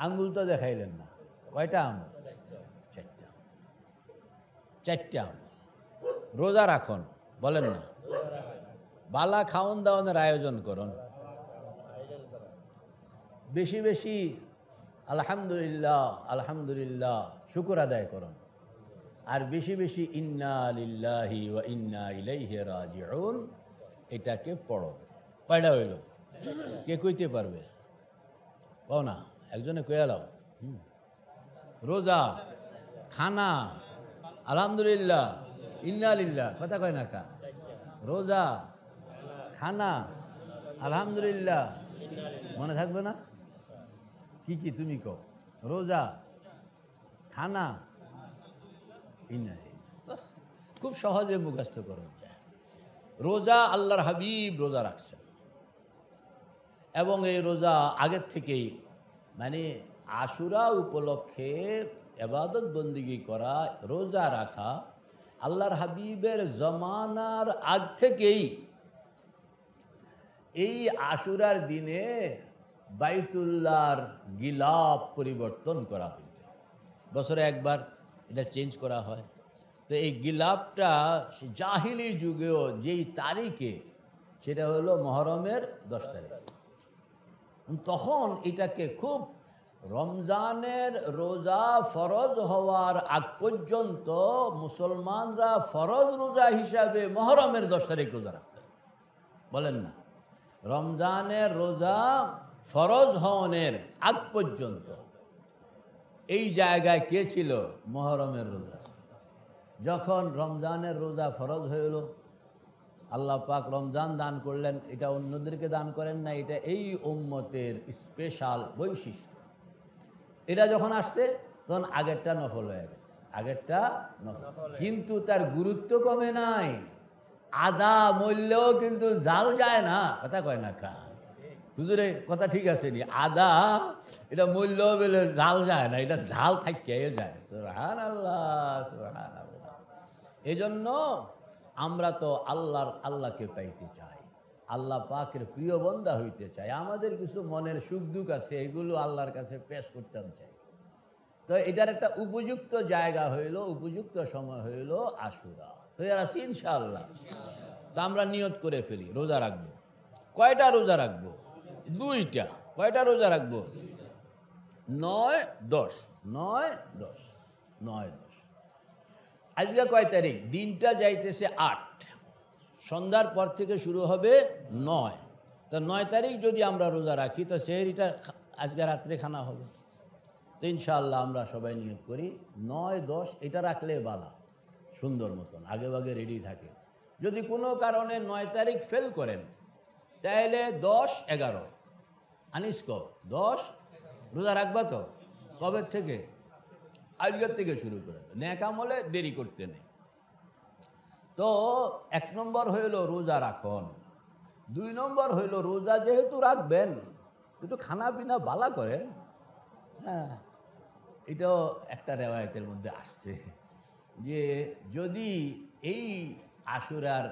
আঙ্গুল তো দেখাইলেন না, কয়টা আমল? চারটা আমল। রোজা রাখন, বলেন না, বালা খাওন দাওয়ানের আয়োজন করুন, বেশি বেশি আলহামদুলিল্লাহ শুকর আদায় করুন, আর বেশি বেশি ইন্না লিল্লাহি ওয়া ইন্না ইলাইহি রাজিউন এটাকে পড়ো। কয়টা হইল? কে কইতে পারবে? কও না, একজনে কইয়া লাও। রোজা, খানা, আলহামদুলিল্লাহ, ইন্না লিল্লাহ, কথা কয় না কা? রোজা, খানা, আলহামদুলিল্লাহ, মনে থাকবে না? কি কি তুমি কও? রোজা, খানা, ইন্না, বাস, খুব সহজে মুখস্থ করো। রোজা আল্লাহর হাবিব রোজা রাখছেন এবং এই রোজা আগের থেকেই, মানে আশুরা উপলক্ষে ইবাদত বন্দিগি করা, রোজা রাখা আল্লাহর হাবিবের জমানার আগ থেকেই এই আশুরার দিনে বাইতুল্লাহর গিলাফ পরিবর্তন করা হইত। বছরে একবার এটা চেঞ্জ করা হয়। তো এই গিলাফটা জাহিলি যুগেও যেই তারিখে, সেটা হলো মুহররমের 10 তারিখ। তখন এটাকে খুব রমজানের রোজা ফরজ হওয়ার আগ পর্যন্ত মুসলমানরা ফরজ রোজা হিসাবে মুহররমের 10 তারিখ রোজা রাখতেন। বলেন না, রমজানের রোজা ফরজ হওয়ার আগ পর্যন্ত এই জায়গায় কে ছিল? মুহররমের রোজা। যখন রমজানের রোজা ফরজ হইল, আল্লাহ পাক রমজান দান করলেন, এটা অন্যদেরকে দান করেন না, এটা এই উম্মতের স্পেশাল বৈশিষ্ট্য। এটা যখন আসছে তখন আগেরটা নফল হয়ে গেছে, আগেরটা নফল, কিন্তু তার গুরুত্ব কমে নাই। আদা মূল্যও কিন্তু জাল যায় না, কথা কয় না কা হুজুরে, কথা ঠিক আছে নি? আদা এটা মূল্য বলে জাল যায় না, এটা ঝাল থাকিয়ে যায়। সুবহানাল্লাহ, সুবহানাল্লাহ। এই জন্য আমরা তো আল্লাহকে পাইতে চাই, আল্লাহ পাকের প্রিয় বান্দা হইতে চাই। আমাদের কিছু মনের সুখ দুঃখ আছে, এগুলো আল্লাহর কাছে পেশ করতে চাই। তো এটার একটা উপযুক্ত জায়গা হইল, উপযুক্ত সময় হইল আশুরা। তো এর আছে ইনশাআল্লাহ। তো আমরা নিয়ত করে ফেলি, রোজা রাখবো। কয়টা রোজা রাখবো? 2টা। কয়টা রোজা রাখবো? 9, 10। 9, 10, 9, 10। আজকে কয় তারিখ? দিনটা যাইতেছে 8, সন্ধ্যার পর থেকে শুরু হবে 9। তো 9 তারিখ যদি আমরা রোজা রাখি, তো সেহরিটা আজকে রাত্রে খানা হবে। তো ইনশাআল্লাহ আমরা সবাই নিয়ত করি 9, 10 এটা রাখলে বালা, সুন্দর মতন আগে ভাগে রেডি থাকে। যদি কোনো কারণে 9 তারিখ ফেল করেন, তাহলে 10, 11 আনিস্ক 10 রোজা রাখবা। তো কবে থেকে? আজকের থেকে শুরু করে। নেক আমলে দেরি করতে নেই। তো 1 নম্বর হইল রোজা রাখুন। 2 নম্বর হইল রোজা যেহেতু রাখবেন, একটু খানা পিনা বালা করেন। হ্যাঁ, এটাও একটা রেওয়ায়তের মধ্যে আসছে যে যদি এই আশুরার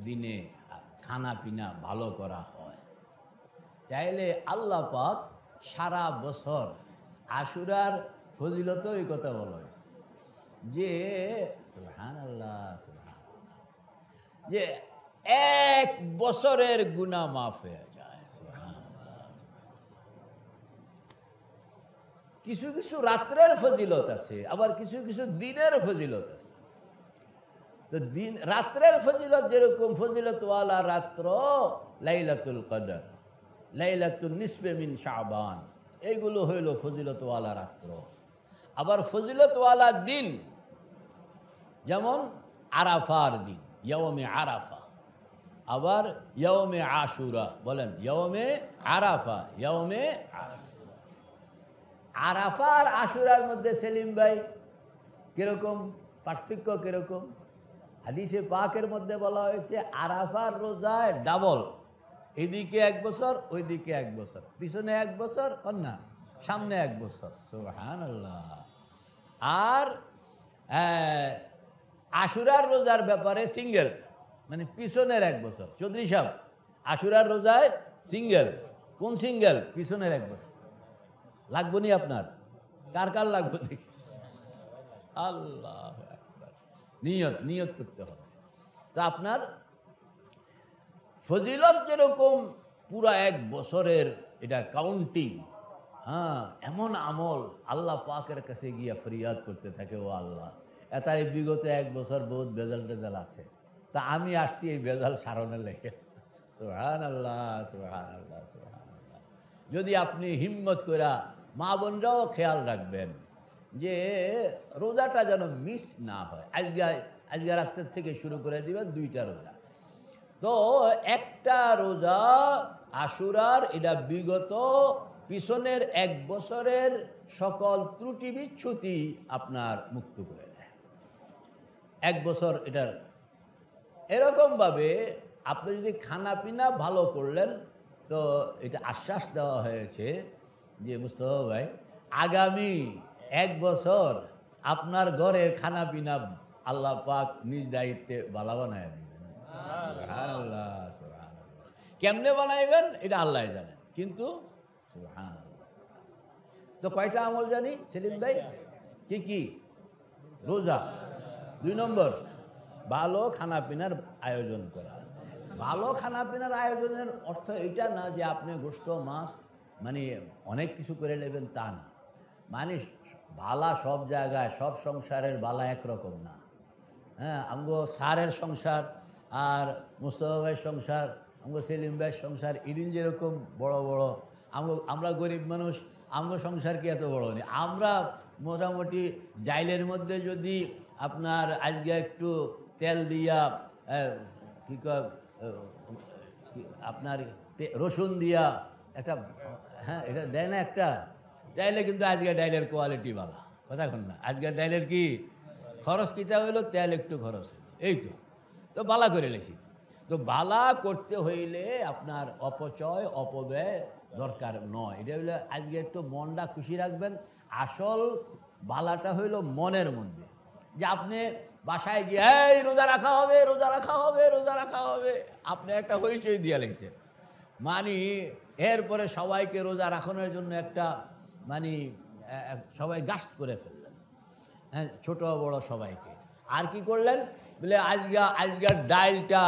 দিনে খানা পিনা ভালো করা হয়, তাইলে আল্লাহ পাক সারা বছর আশুরার ফজিলত এই কথা বলা হয়েছে যে সুবহানাল্লাহ, সুবহানাল্লাহ, যে 1 বছরের গুনাহ মাফ হয়ে যায়। সুবহানাল্লাহ। কিছু কিছু রাত্রের ফজিলত আছে, আবার কিছু কিছু দিনের ফজিলত আছে। তো দিন রাত্রের ফজিলত যেরকম ফজিলতওয়ালা রাত্র লাইলাতুল কদর, লাইলাতুন নিসফে মিন শাবান, এইগুলো হইল ফজিলতওয়ালা রাত্র। আবার ফজিলতওয়ালা দিন যেমন আরাফার দিন, ইয়াউমে আরাফা। আবার ইয়াউমে আশুরা, বলেন ইয়াউমে আরাফা, ইয়াউমে আশুরা। আরাফা আর আশুরার মধ্যে সেলিম ভাই কিরকম পার্থক্য? কিরকম? হাদিসে পাকের মধ্যে বলা হয়েছে আরাফার রোজায় ডাবল, এদিকে 1 বছর, ওইদিকে 1 বছর, পিছনে 1 বছর, না সামনে 1 বছর। সুবহানাল্লাহ। আর আশুরার রোজার ব্যাপারে সিঙ্গেল, মানে পিছনের 1 বছর। চৌধুরী সাহেব, আশুরার রোজায় সিঙ্গেল। কোন সিঙ্গেল? পিছনের 1 বছর। লাগবো নি আপনার? কার কার লাগবো দেখি? আল্লাহ আকবার। নিয়ত করতে হবে। তো আপনার ফজিলত যেরকম পুরা 1 বছরের এটা কাউন্টিং, হ্যাঁ, এমন আমল আল্লাহ পাকের কাছে গিয়া ফরিয়াদ করতে থাকে, ও আল্লাহ, এটাই বিগত 1 বছর বহুত বেজাল টেজাল আছে, তা আমি আসছি এই বেজাল সারণে লেগে। সুবহানাল্লাহ, সুবহানাল্লাহ, সুবহানাল্লাহ। যদি আপনি হিম্মত কইরা, মা বোনরাও খেয়াল রাখবেন যে রোজাটা যেন মিস না হয়। আজকে রাত্রের থেকে শুরু করে দিবেন 2টা রোজা। তো একটা রোজা আশুরার, এটা বিগত পিছনের 1 বছরের সকল ত্রুটি বিচ্ছুতি আপনার মুক্ত করে দেয়। 1 বছর এটার এরকমভাবে আপনি যদি খানা পিনা ভালো করলেন, তো এটা আশ্বাস দেওয়া হয়েছে যে মুস্তাফা ভাই আগামী 1 বছর আপনার ঘরের খানা পিনা আল্লাহ পাক নিজ দায়িত্বে বালা বানায় দিবেন। সুবহানাল্লাহ, সুবহানাল্লাহ। কেমনে বানাইবেন এটা আল্লাহ জানেন, কিন্তু সুবহানাল্লাহ। তো কয়টা আমল জানি সেলিম ভাই? কি কি? রোজা। 2 নম্বর ভালো খানা পিনার আয়োজন করা। ভালো খানা পিনার আয়োজনের অর্থ এটা না যে আপনি গোশত মাছ মানে অনেক কিছু করে নেবেন, তা না। মানে বালা সব জায়গায়, সব সংসারের বালা একরকম না। হ্যাঁ, আমগো স্যারের সংসার আর মুস্তফা ভাইয়ের সংসার, আমগো সেলিম ভাইয়ের সংসার ইদিন যেরকম বড় বড়, আমরা গরিব মানুষ, আমগো সংসার কি এত বড় নেই। আমরা মোটামুটি ডাইলের মধ্যে যদি আপনার আজকে একটু তেল দিয়া কী কয় আপনার রসুন দিয়া একটা, হ্যাঁ এটা দেয় না একটা ডাইলে, কিন্তু আজকে ডাইলের কোয়ালিটি ভালো, কথা কন না। আজকের ডাইলের কি খরচ কিতা হইলো, তেল একটু খরচ হইল, এই তো বালা করে লেছি। তো বালা করতে হইলে আপনার অপচয় অপব্যয় দরকার নয়। এটা হইলে আজকে একটু মনটা খুশি রাখবেন। আসল বালাটা হইল মনের মধ্যে, যে আপনি বাসায় গিয়ে এই রোজা রাখা হবে, রোজা রাখা হবে, রোজা রাখা হবে, আপনি একটা হইচই দিয়া লেগেছে। মানে এরপরে সবাইকে রোজা রাখানোর জন্য একটা মানে সবাই গাস্ট করে ফেললেন, হ্যাঁ, ছোট বড় সবাইকে। আর কি করলেন বলে আজকের ডালটা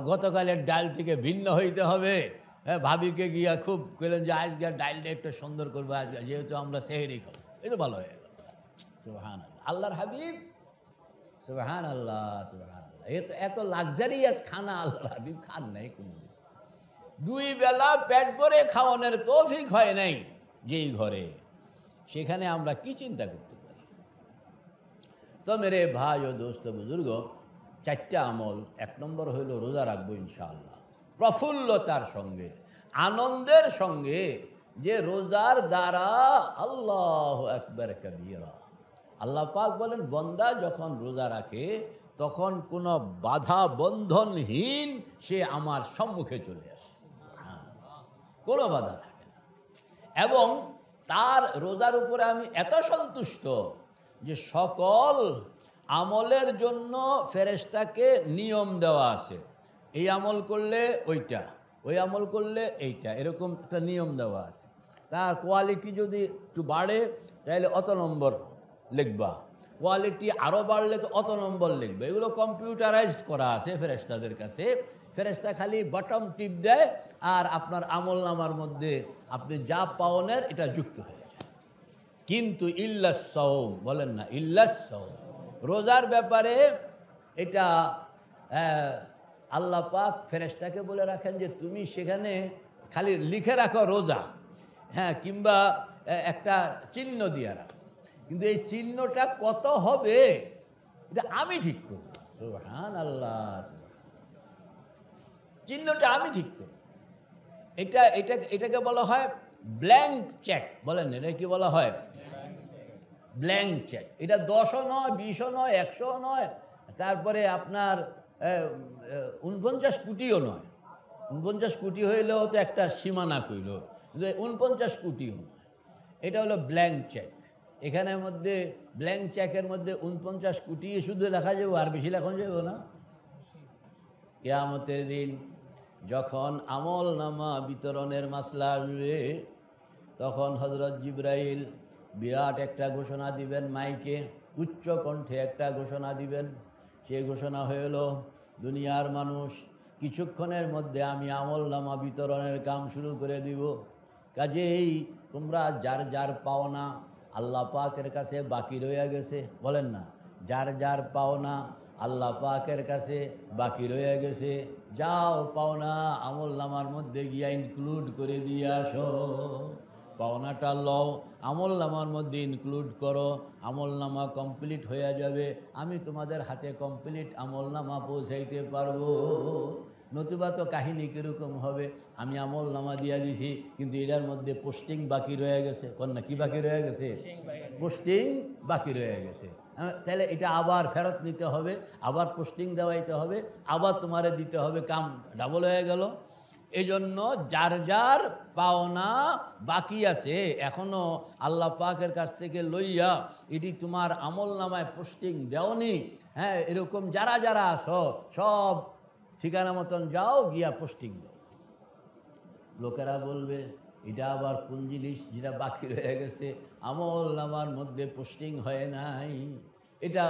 গতকালের ডাল থেকে ভিন্ন হইতে হবে। হ্যাঁ, ভাবিকে গিয়া খুব বললেন যে আজকের ডালটা একটু সুন্দর করবো, আজকে যেহেতু আমরা সেহরি খাবো। এই তো ভালো হয়ে গেল। সুবহানাল্লাহ, আল্লাহর হাবিব, সুবহানাল্লাহ, সুবহানাল্লাহ। এত লাক্সারিয়াস খানা আল্লাহর হাবিব খান নাই কোনো। 2 বেলা পেট ভরে খাওয়ানোর তৌফিক হয় নাই যেই ঘরে, সেখানে আমরা কি চিন্তা করতে পারি? তো মেরে ভাই ও দোস্ত বুজুর্গ, 4টা আমল। 1 নম্বর হইল রোজা রাখবো ইনশাআল্লাহ, প্রফুল্লতার সঙ্গে, আনন্দের সঙ্গে, যে রোজার দ্বারা আল্লাহু আকবার কবীরা। আল্লাহ পাক বলেন বন্দা যখন রোজা রাখে তখন কোনো বাধা বন্ধনহীন সে আমার সম্মুখে চলে আসে, কোনো বাধা থাকে না। এবং তার রোজার উপরে আমি এত সন্তুষ্ট যে সকল আমলের জন্য ফেরেশতাকে নিয়ম দেওয়া আছে। এই আমল করলে ওইটা, ওই আমল করলে এইটা, এরকম একটা নিয়ম দেওয়া আছে। তার কোয়ালিটি যদি একটু বাড়ে তাহলে অত নম্বর লিখবা, কোয়ালিটি আরও বাড়লে তো অত নম্বর লিখবে। এগুলো কম্পিউটারাইজড করা আছে ফেরেশতাদের কাছে। ফেরেশতা খালি বটম টিপ দেয় আর আপনার আমল নামার মধ্যে আপনি যা পাওনের এটা যুক্ত হয়ে যায়। কিন্তু ইল্লাস সাওম, বলেন না ইল্লাস সাওম, রোজার ব্যাপারে এটা আল্লাহ পাক ফেরেশতাকে বলে রাখেন যে তুমি সেখানে খালি লিখে রাখো রোজা, হ্যাঁ, কিংবা একটা চিহ্ন দিয়ে রাখো, কিন্তু এই চিহ্নটা কত হবে এটা আমি ঠিক করব। সুবহানাল্লাহ, চিহ্নটা আমি ঠিক করব। এটাকে বলা হয় ব্ল্যাঙ্ক চেক, বলেন এটা কি বলা হয়? Blank cheque. এটা 10ও নয়, 20ও নয়, 100ও নয়, তারপরে আপনার 49 কোটিও নয়। 49 কোটি হইলেও তো একটা সীমানা কইল, 49 কোটিও নয়। এটা হলো ব্ল্যাঙ্ক চেক। এখানের মধ্যে ব্ল্যাঙ্ক চেকের মধ্যে 49 কোটি শুধু লেখা যাবো, আর বেশি লেখন যাব না। কিয়ামতের দিন যখন আমল নামা বিতরণের মাসলা আসবে, তখন হযরত জিবরাইল বিরাট একটা ঘোষণা দিবেন, মাইকে উচ্চ কণ্ঠে একটা ঘোষণা দিবেন। সেই ঘোষণা হইল, দুনিয়ার মানুষ, কিছুক্ষণের মধ্যে আমি আমল নামা বিতরণের কাম শুরু করে দিব। কাজেই তোমরা যার যার পাওনা আল্লাহ পাকের কাছে বাকি রয়ে গেছে, বলেন না, যার যার পাওনা আল্লাহ পাকের কাছে বাকি রয়ে গেছে, যাও পাওনা আমল নামার মধ্যে গিয়া ইনক্লুড করে দিয়ে আসো। পাওনাটা লও, আমল নামার মধ্যে ইনক্লুড করো, আমল নামা কমপ্লিট হয়ে যাবে, আমি তোমাদের হাতে কমপ্লিট আমল নামা পৌঁছাইতে পারবো। নতুবা তো কাহিনী কীরকম হবে, আমি আমল নামা দিয়া দিছি কিন্তু এটার মধ্যে পোস্টিং বাকি রয়ে গেছে। কন্যা কি বাকি রয়ে গেছে? পোস্টিং বাকি রয়ে গেছে। তাহলে এটা আবার ফেরত নিতে হবে, আবার পোস্টিং দেওয়াইতে হবে, আবার তোমারে দিতে হবে, কাম ডাবল হয়ে গেল। এজন্য যার যার পাওনা বাকি আছে এখনো আল্লাহ পাকের কাছ থেকে লইয়া এটি তোমার আমল নামায় পোস্টিং দেওনি, হ্যাঁ, এরকম যারা যারা আসো সব ঠিকানা মতন যাও, গিয়া পোস্টিং দাও। লোকেরা বলবে এটা আবার কোন জিনিস যেটা বাকি রয়ে গেছে, আমল নামার মধ্যে পোস্টিং হয় নাই এটা।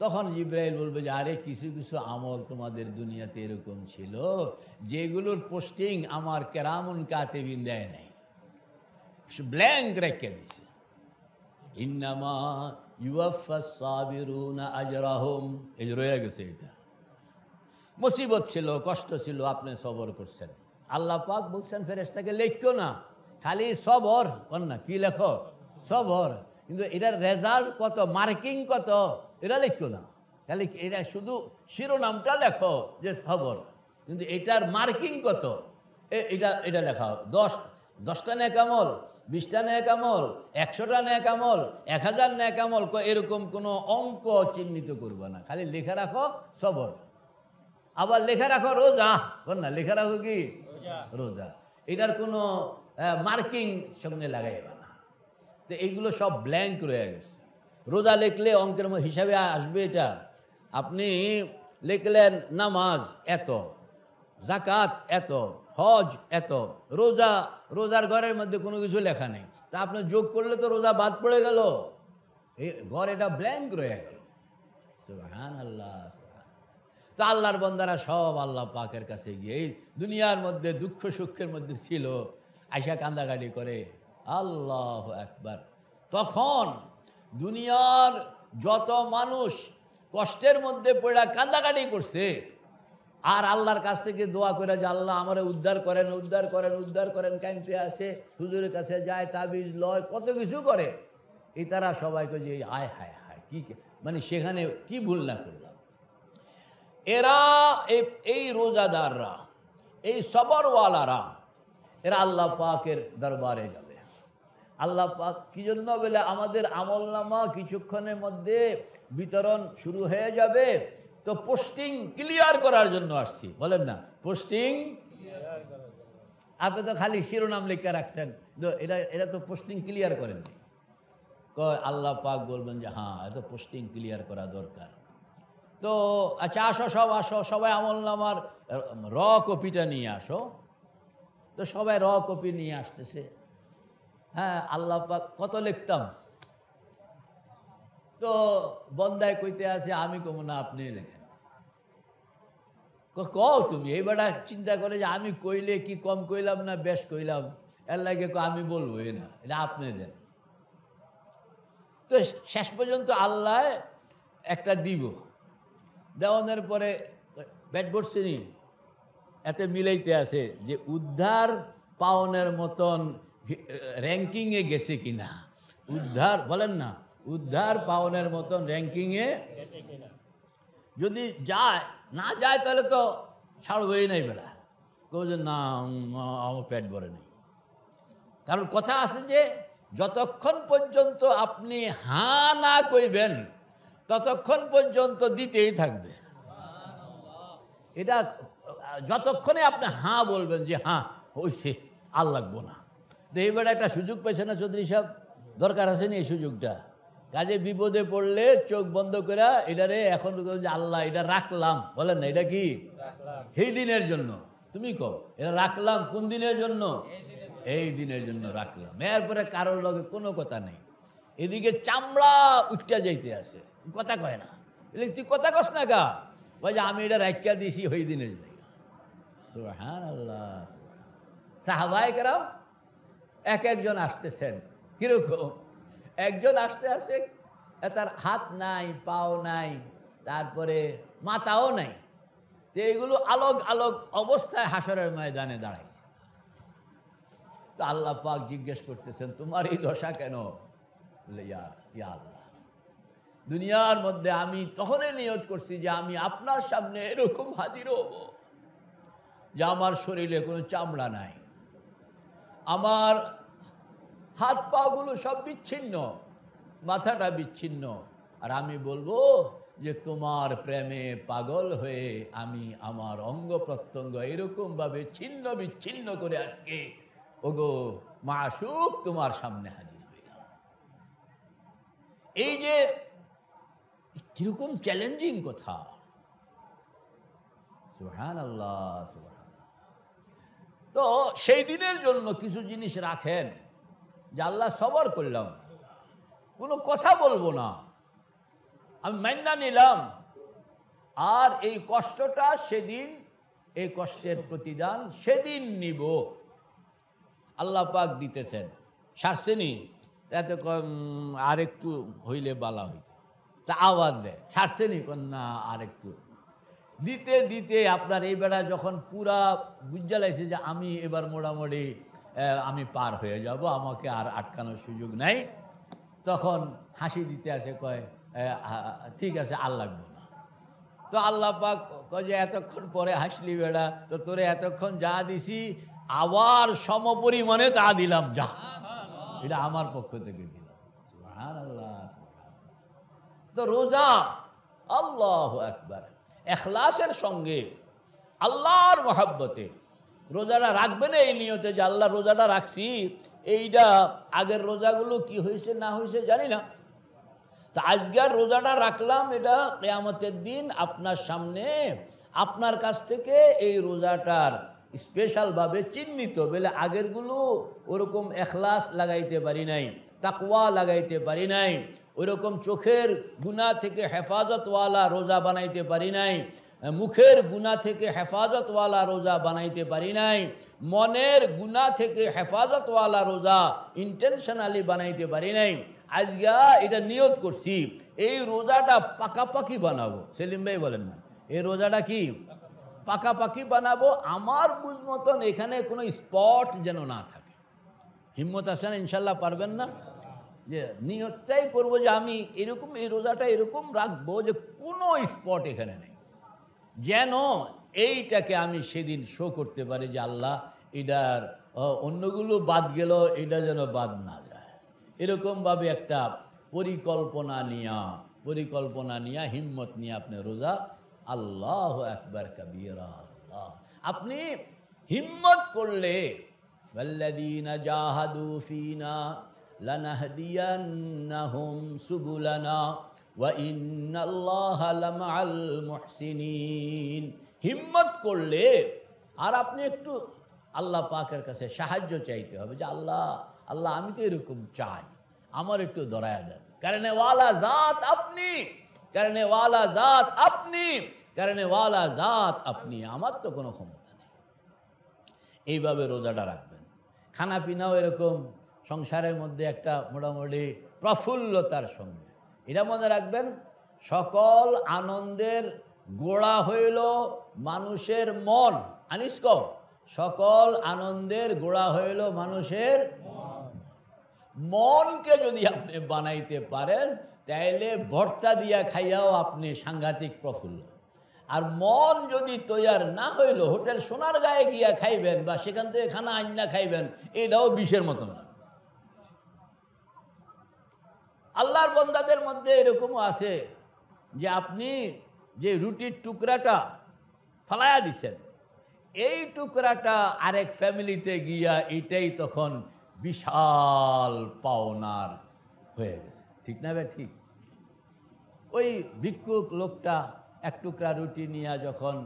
তখন জিব্রাইল বলবে যে আরে কিছু কিছু আমল তোমাদের দুনিয়াতে এরকম ছিল যেগুলোর পোস্টিং আমার কেরামুন কাতিবিন দেয় নাই, ব্ল্যাঙ্ক রেখে দিছে। ইন্নামা ইউয়াফাস সাবিরুনা আজরাহুম, এই যে রয়ে গেছে। এটা মুসিবত ছিল, কষ্ট ছিল, আপনি সবর করছেন। আল্লাহ পাক বলছেন ফেরেশতাকে লেখো না, খালি সবর কর না, কি লেখো সবর, কিন্তু এটার রেজাল্ট কত, মার্কিং কত এটা লেখো না, খালি এটা শুধু শিরোনামটা লেখো যে সবর, কিন্তু এটার মার্কিং কত এটা এটা লেখা। 10টা নেক আমল, 20টা নেক আমল, 100টা নেক আমল, 1000 নেক আমল, এরকম কোনো অঙ্ক চিহ্নিত করবে না, খালি লেখা রাখো সবর। আবার লেখা রাখো রোজা, না লেখা রাখো কি রোজা, এটার কোনো মার্কিং সঙ্গে লাগাইবা না। তো এইগুলো সব ব্ল্যাঙ্ক রয়ে গেছে। রোজা লিখলে অঙ্কের হিসাবে আসবে এটা। আপনি লিখলেন নামাজ এত, জাকাত এত, হজ এত, রোজার ঘরের মধ্যে কোনো কিছু লেখা নেই, তা আপনি যোগ করলে তো রোজা বাদ পড়ে গেল, এই ঘর এটা ব্ল্যাঙ্ক রয়ে গেল। সুবহানাল্লাহ। তা আল্লাহর বান্দারা সব আল্লাহ পাকের কাছে গিয়ে এই দুনিয়ার মধ্যে দুঃখ সুখের মধ্যে ছিল, আয়সা কান্দাকাটি করে আল্লাহু আকবার। তখন দুনিয়ার যত মানুষ কষ্টের মধ্যে পড়া কান্দাকাটি করছে আর আল্লাহর কাছ থেকে দোয়া করে যে আল্লাহ আমারে উদ্ধার করেন, উদ্ধার করেন, উদ্ধার করেন, কাঁদতে আসে, হুজুরের কাছে যায়, তাবিজ লয়, কত কিছু করে, এই তারা সবাইকে যে আয় হায় হায় কি মানে সেখানে কি ভুল না করলাম। এরা এই রোজাদাররা, এই সবরওয়ালারা, এরা আল্লাহ পাকের দরবারে যাবে। আল্লাহ পাক কি জন্য বলে আমাদের আমলনামা কিছুক্ষণের মধ্যে বিতরণ শুরু হয়ে যাবে, তো পোস্টিং ক্লিয়ার করার জন্য আসছি, বলেন না পোস্টিং। আপনি তো খালি শিরোনাম লিখে রাখছেন, এটা তো পোস্টিং ক্লিয়ার করেন। আল্লাহ পাক বলবেন যে হ্যাঁ এত পোস্টিং ক্লিয়ার করা দরকার। তো আচ্ছা আসো, সব আসো, সবাই আমলনামার র কপিটা নিয়ে আসো। তো সবাই র কপি নিয়ে আসতেছে। হ্যাঁ, আল্লাহ পাক কত লিখতাম, তো বন্দায় কইতে আছে আমি কমো না, আপনি লেখেন। কও তুমি, এইবারটা চিন্তা করে যে আমি কইলে কি কম কইলাম না বেশ কইলাম, এর লাগে আমি বলবো না, এটা আপনি দেন। তো শেষ পর্যন্ত আল্লাহ একটা দিব, দেওয়ানোর পরে ব্যাট বসছেনি এতে মিলাইতে আছে যে উদ্ধার পাওনের মতন র্যাঙ্কিংয়ে গেছে কিনা, উদ্ধার বলেন না, উদ্ধার পাওনের মতন র্যাঙ্কিংয়ে যদি যায়, না যায় তাহলে তো ছাড়বই নাই বেড়া, কেউ যে না আমার পেট ভরে নেই। কারণ কথা আছে যে যতক্ষণ পর্যন্ত আপনি হাঁ না কইবেন ততক্ষণ পর্যন্ত দিতেই থাকবে। এটা যতক্ষণে আপনি হাঁ বলবেন যে হ্যাঁ হইছে আর লাগবো না। তো এইবার একটা সুযোগ পাইছে না চৌধুরী সাহেব, দরকার আছে না এই সুযোগটা। কাজে বিপদে পড়লে চোখ বন্ধ করে এটারে এখন যে আল্লাহ এটা রাখলাম, বলেন না এটা কি এই দিনের জন্য, তুমি কও এটা রাখলাম কোন দিনের জন্য, এই দিনের জন্য রাখলাম। এরপরে কারোর লগে কোনো কথা নেই, এদিকে চামড়া উঠটা যাইতে আছে, কথা কয় না, তুই কথা কস না গা, বলে আমি এটা রাখিয়া দিয়েছি ওই দিনের জন্য। সুবহানাল্লাহ। সাহাবায়ে কেরাম এক একজন আসতেছেন, কিরকম, একজন আসতে আসে তার হাত নাই, পাও নাই, তারপরে মাথাও নাই, তো এইগুলো আলোক আলোক অবস্থায় হাসরের ময়দানে দাঁড়াইছে। তো আল্লাহ পাক জিজ্ঞেস করতেছেন তোমার এই দশা কেন? বলে ইয়া আল্লাহ, দুনিয়ার মধ্যে আমি তখনই নিয়ত করছি যে আমি আপনার সামনে এরকম হাজির হব যে আমার শরীরে কোনো চামড়া নাই, আমার হাত পাগুলো সব বিচ্ছিন্ন, মাথাটা বিচ্ছিন্ন, আর আমি বলবো যে তোমার প্রেমে পাগল হয়ে আমি আমার অঙ্গ প্রত্যঙ্গ এরকমভাবে ছিন্ন বিচ্ছিন্ন করে আজকে ওগো মাশূক তোমার সামনে হাজির হইলাম। এই যে কিরকম চ্যালেঞ্জিং কথা, সুবহানাল্লাহ সুবহানাল্লাহ। তো সেই দিনের জন্য কিছু জিনিস রাখেন যে আল্লাহ সবর করলাম, কোনো কথা বলবো না, আমি মাইনা নিলাম, আর এই কষ্টটা সেদিন, এই কষ্টের প্রতিদান সেদিন নিব। আল্লাহ পাক দিতেছেন, সারছেনি এত আর একটু হইলে বালা হইত, তা আওয়াজ দেয় সারছেনি না আর একটু দিতে দিতে আপনার এই বেড়া যখন পুরা বুঝা লাগছে যে আমি এবার মোটামুটি আমি পার হয়ে যাব, আমাকে আর আটকানোর সুযোগ নাই, তখন হাসি দিতে আসে, কয় ঠিক আছে আর লাগবে না। তো আল্লাহ পাক কয় যে এতক্ষণ পরে হাসলি বেড়া, তো তোরে এতক্ষণ যা দিছি আবার সমপরিমাণে তা দিলাম, যা, এটা আমার পক্ষ থেকে দিলাম। সুবহানাল্লাহ। তো রোজা, আল্লাহু আকবার, ইখলাসের সঙ্গে আল্লাহর মহব্বতে রোজাটা রাখবেন, এই নিয়তে যে আল্লাহ রোজাটা রাখছি, এইটা আগের রোজাগুলো কি হয়েছে না হয়েছে জানি না, তো আজকের রোজাটা রাখলাম, এটা কিয়ামতের দিন আপনার সামনে আপনার কাছ থেকে এই রোজাটার স্পেশালভাবে চিহ্নিত, বলে আগেরগুলো ওরকম ইখলাস লাগাইতে পারি নাই, তাকওয়া লাগাইতে পারি নাই, ওইরকম চোখের গুনাহ থেকে হেফাজতওয়ালা রোজা বানাইতে পারি নাই, মুখের গুনাহ থেকে হেফাজতওয়ালা রোজা বানাইতে পারি নাই, মনের গুনাহ থেকে হেফাজতওয়ালা রোজা ইন্টেনশনালি বানাইতে পারি নাই। আজকে এটা নিয়ত করছি, এই রোজাটা পাকাপাকি বানাবো। সেলিম ভাই বলেন না, এই রোজাটা কি পাকাপাকি বানাবো, আমার বুঝ মতন এখানে কোনো স্পট যেন না থাকে। হিম্মত আছে না? ইনশাল্লাহ পারবেন না? যে নিয়তটাই করবো যে আমি এরকম এই রোজাটা এরকম রাখবো যে কোনো স্পট এখানে নেই, যেন এইটাকে আমি সেদিন শো করতে পারি যে আল্লাহ এটার অন্যগুলো বাদ গেল, এটা যেন বাদ না যায়। এরকমভাবে একটা পরিকল্পনা নিয়া হিম্মত নিয়ে আপনি রোজা, আল্লাহু আকবার কাবীরা, আপনি হিম্মত করলে ওয়াল্লাযীনা জাহাদু ফীনা লানাহদিয়ান্নাহুম সুবুলানা ওয়া ইন্নাল্লাহা লামাআল মুহসিনিন। হিম্মত করলে, আর আপনি একটু আল্লাহ পাকের কাছে সাহায্য চাইতে হবে যে আল্লাহ আল্লাহ আমি তো এরকম চাই, আমার একটু দরায়া দেন, কারণে ওয়ালা জাত আপনি, কারণে ওয়ালা জাত আপনি, কারণে ওয়ালা জাত আপনি, আমার তো কোনো ক্ষমতা নেই। এইভাবে রোজাটা রাখবেন। খানা পিনাও এরকম সংসারের মধ্যে একটা মোটামুটি প্রফুল্লতার সঙ্গে, এটা মনে রাখবেন, সকল আনন্দের গোড়া হইল মানুষের মন। আনিস কও, সকল আনন্দের গোড়া হইল মানুষের মনকে যদি আপনি বানাইতে পারেন, তাইলে ভর্তা দিয়া খাইয়াও আপনি সাংঘাতিক প্রফুল্ল। আর মন যদি তৈয়ার না হইল, হোটেল সোনার গায়ে গিয়া খাইবেন বা সেখান থেকে খানা আইনা খাইবেন, এটাও বিষের মতন। আল্লাহর বন্দাদের মধ্যে এরকমও আছে যে আপনি যে রুটির টুকরাটা ফালায়া দিছেন, এই টুকরাটা আরেক ফ্যামিলিতে গিয়া এটাই তখন বিশাল পাওনার হয়ে গেছে, ঠিক না ভাই? ঠিক। ওই ভিক্ষুক লোকটা এক টুকরা রুটি নিয়ে যখন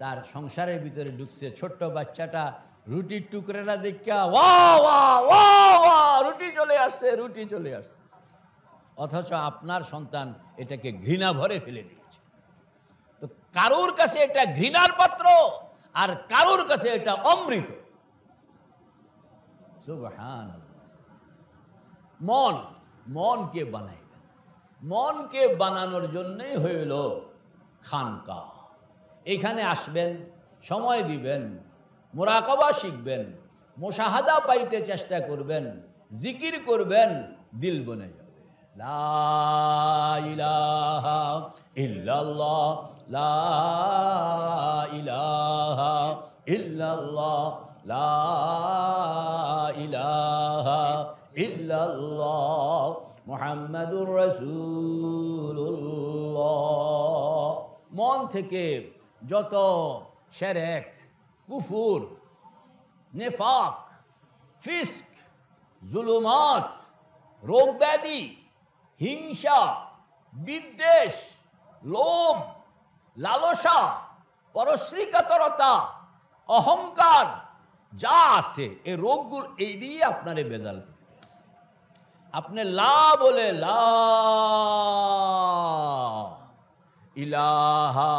তার সংসারের ভিতরে ঢুকছে, ছোট্ট বাচ্চাটা রুটির টুকরাটা দেখা ওয়া ওয়া ওয়া ওয়া, রুটি চলে আসছে, রুটি চলে আসছে। অথচ আপনার সন্তান এটাকে ঘৃণা ভরে ফেলে দিয়েছে। তো কারোর কাছে এটা ঘৃণার পাত্র, আর কারোর কাছে এটা অমৃত। সুবহানাল্লাহ। মনকে বানাইবেন, মনকে বানানোর জন্যই হইল খানকা। এখানে আসবেন, সময় দিবেন, মুরাকাবা শিখবেন, মুশাহাদা পাইতে চেষ্টা করবেন, জিকির করবেন, দিল বনে যাবে। লা ইলাহা ইল্লাল্লাহ, লা ইলাহা ইল্লাল্লাহ, লা ইলাহা ইল্লাল্লাহ, মুহাম্মাদুর রাসূলুল্লাহ। মন থেকে যত শিরক, কুফর, নেফাক, ফিস্ক, জুলুমাত, রোগ ব্যাধি, হিংসা, বিদ্বেষ, লোভ, লালসা, পরশ্রীকাতরতা, অহংকার যা আছে এই রোগগুলো এই দিয়ে আপনারে বেজাল করতে আছে। আপনি লা বলে লা ইলাহা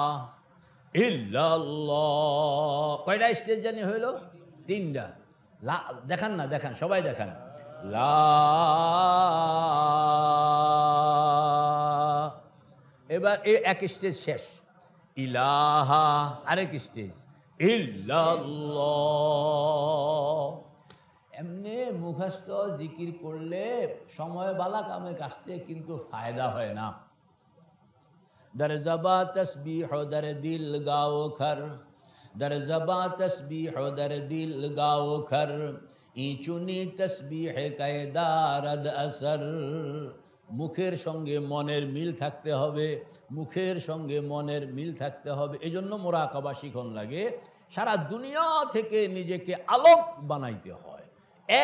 ইল্লাল্লাহ কয়টা স্টেজ জানি হইল? 3টা। লা দেখান না, দেখান, সবাই দেখান। লা, এবার এই এক স্টেজ শেষ। ইলাহা আরেক স্টেজ, ইল্লাল্লাহ। এমনি মুখস্থ জিকির করলে সময় বালা কামে কাছতে কিন্তু ফায়দা হয় না। দর জবা তসবিহ দর দিল গাও খর, দর জবা তসবিহ দর দিল গাও খর, ইচুনি তসবিহ কায়দারদ আসর। মুখের সঙ্গে মনের মিল থাকতে হবে, মুখের সঙ্গে মনের মিল থাকতে হবে। এই জন্য মুরাকাবা শিখন লাগে। সারা দুনিয়া থেকে নিজেকে আলোক বানাইতে হয়।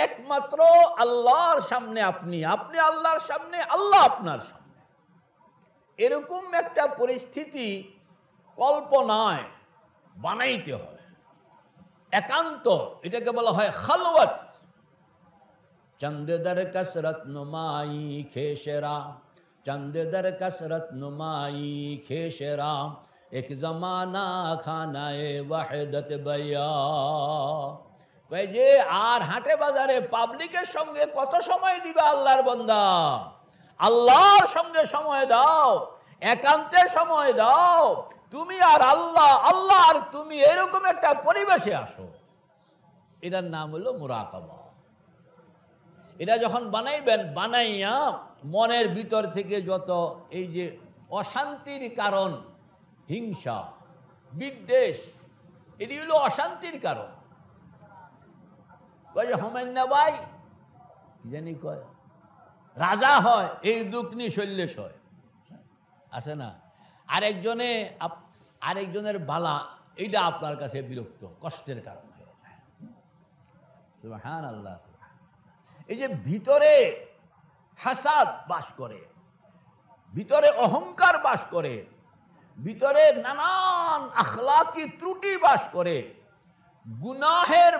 একমাত্র আল্লাহর সামনে আপনি, আপনি আল্লাহর সামনে, আল্লাহ আপনার সামনে। এরকম একটা পরিস্থিতি কল্পনায় বানাইতে হয়। একান্ত, এটাকে বলা হয় খালওয়াত। চন্দ দর কসরত নুমাই খেশরা, চন্দ দর কসরত নুমাই খেশরা, এক জমানা খানায়ে ওয়াহদত বয়া। কয় যে আর হাটে বাজারে পাবলিকের সঙ্গে কত সময় দিবে আল্লাহর বান্দা? আল্লাহর সঙ্গে সময় দাও, একান্তে সময় দাও। তুমি আর আল্লাহ, আল্লাহ আর তুমি এরকম একটা পরিবেশে আসো। এটার নাম হলো মুরাকাবা। এটা যখন বানাইবেন, বানাইয়া মনের ভিতর থেকে যত এই যে অশান্তির কারণ, হিংসা, বিদ্বেষ, এটি হলো অশান্তির কারণ। কয় যে হোমেন্না ভাই কি জানি কয়, রাজা হয় এই দুঃখনি শৈলেশ হয়, আছে না? আরেকজনের বালা, এইটা আপনার কাছে বিরক্ত, কষ্টের কারণ হয়ে যায়। সুবহানাল্লাহ। এই যে ভিতরে হাসাদ বাস করে, ভিতরে অহংকার বাস করে, ভিতরে নানান আখলাকি ত্রুটি বাস করে, গুনাহের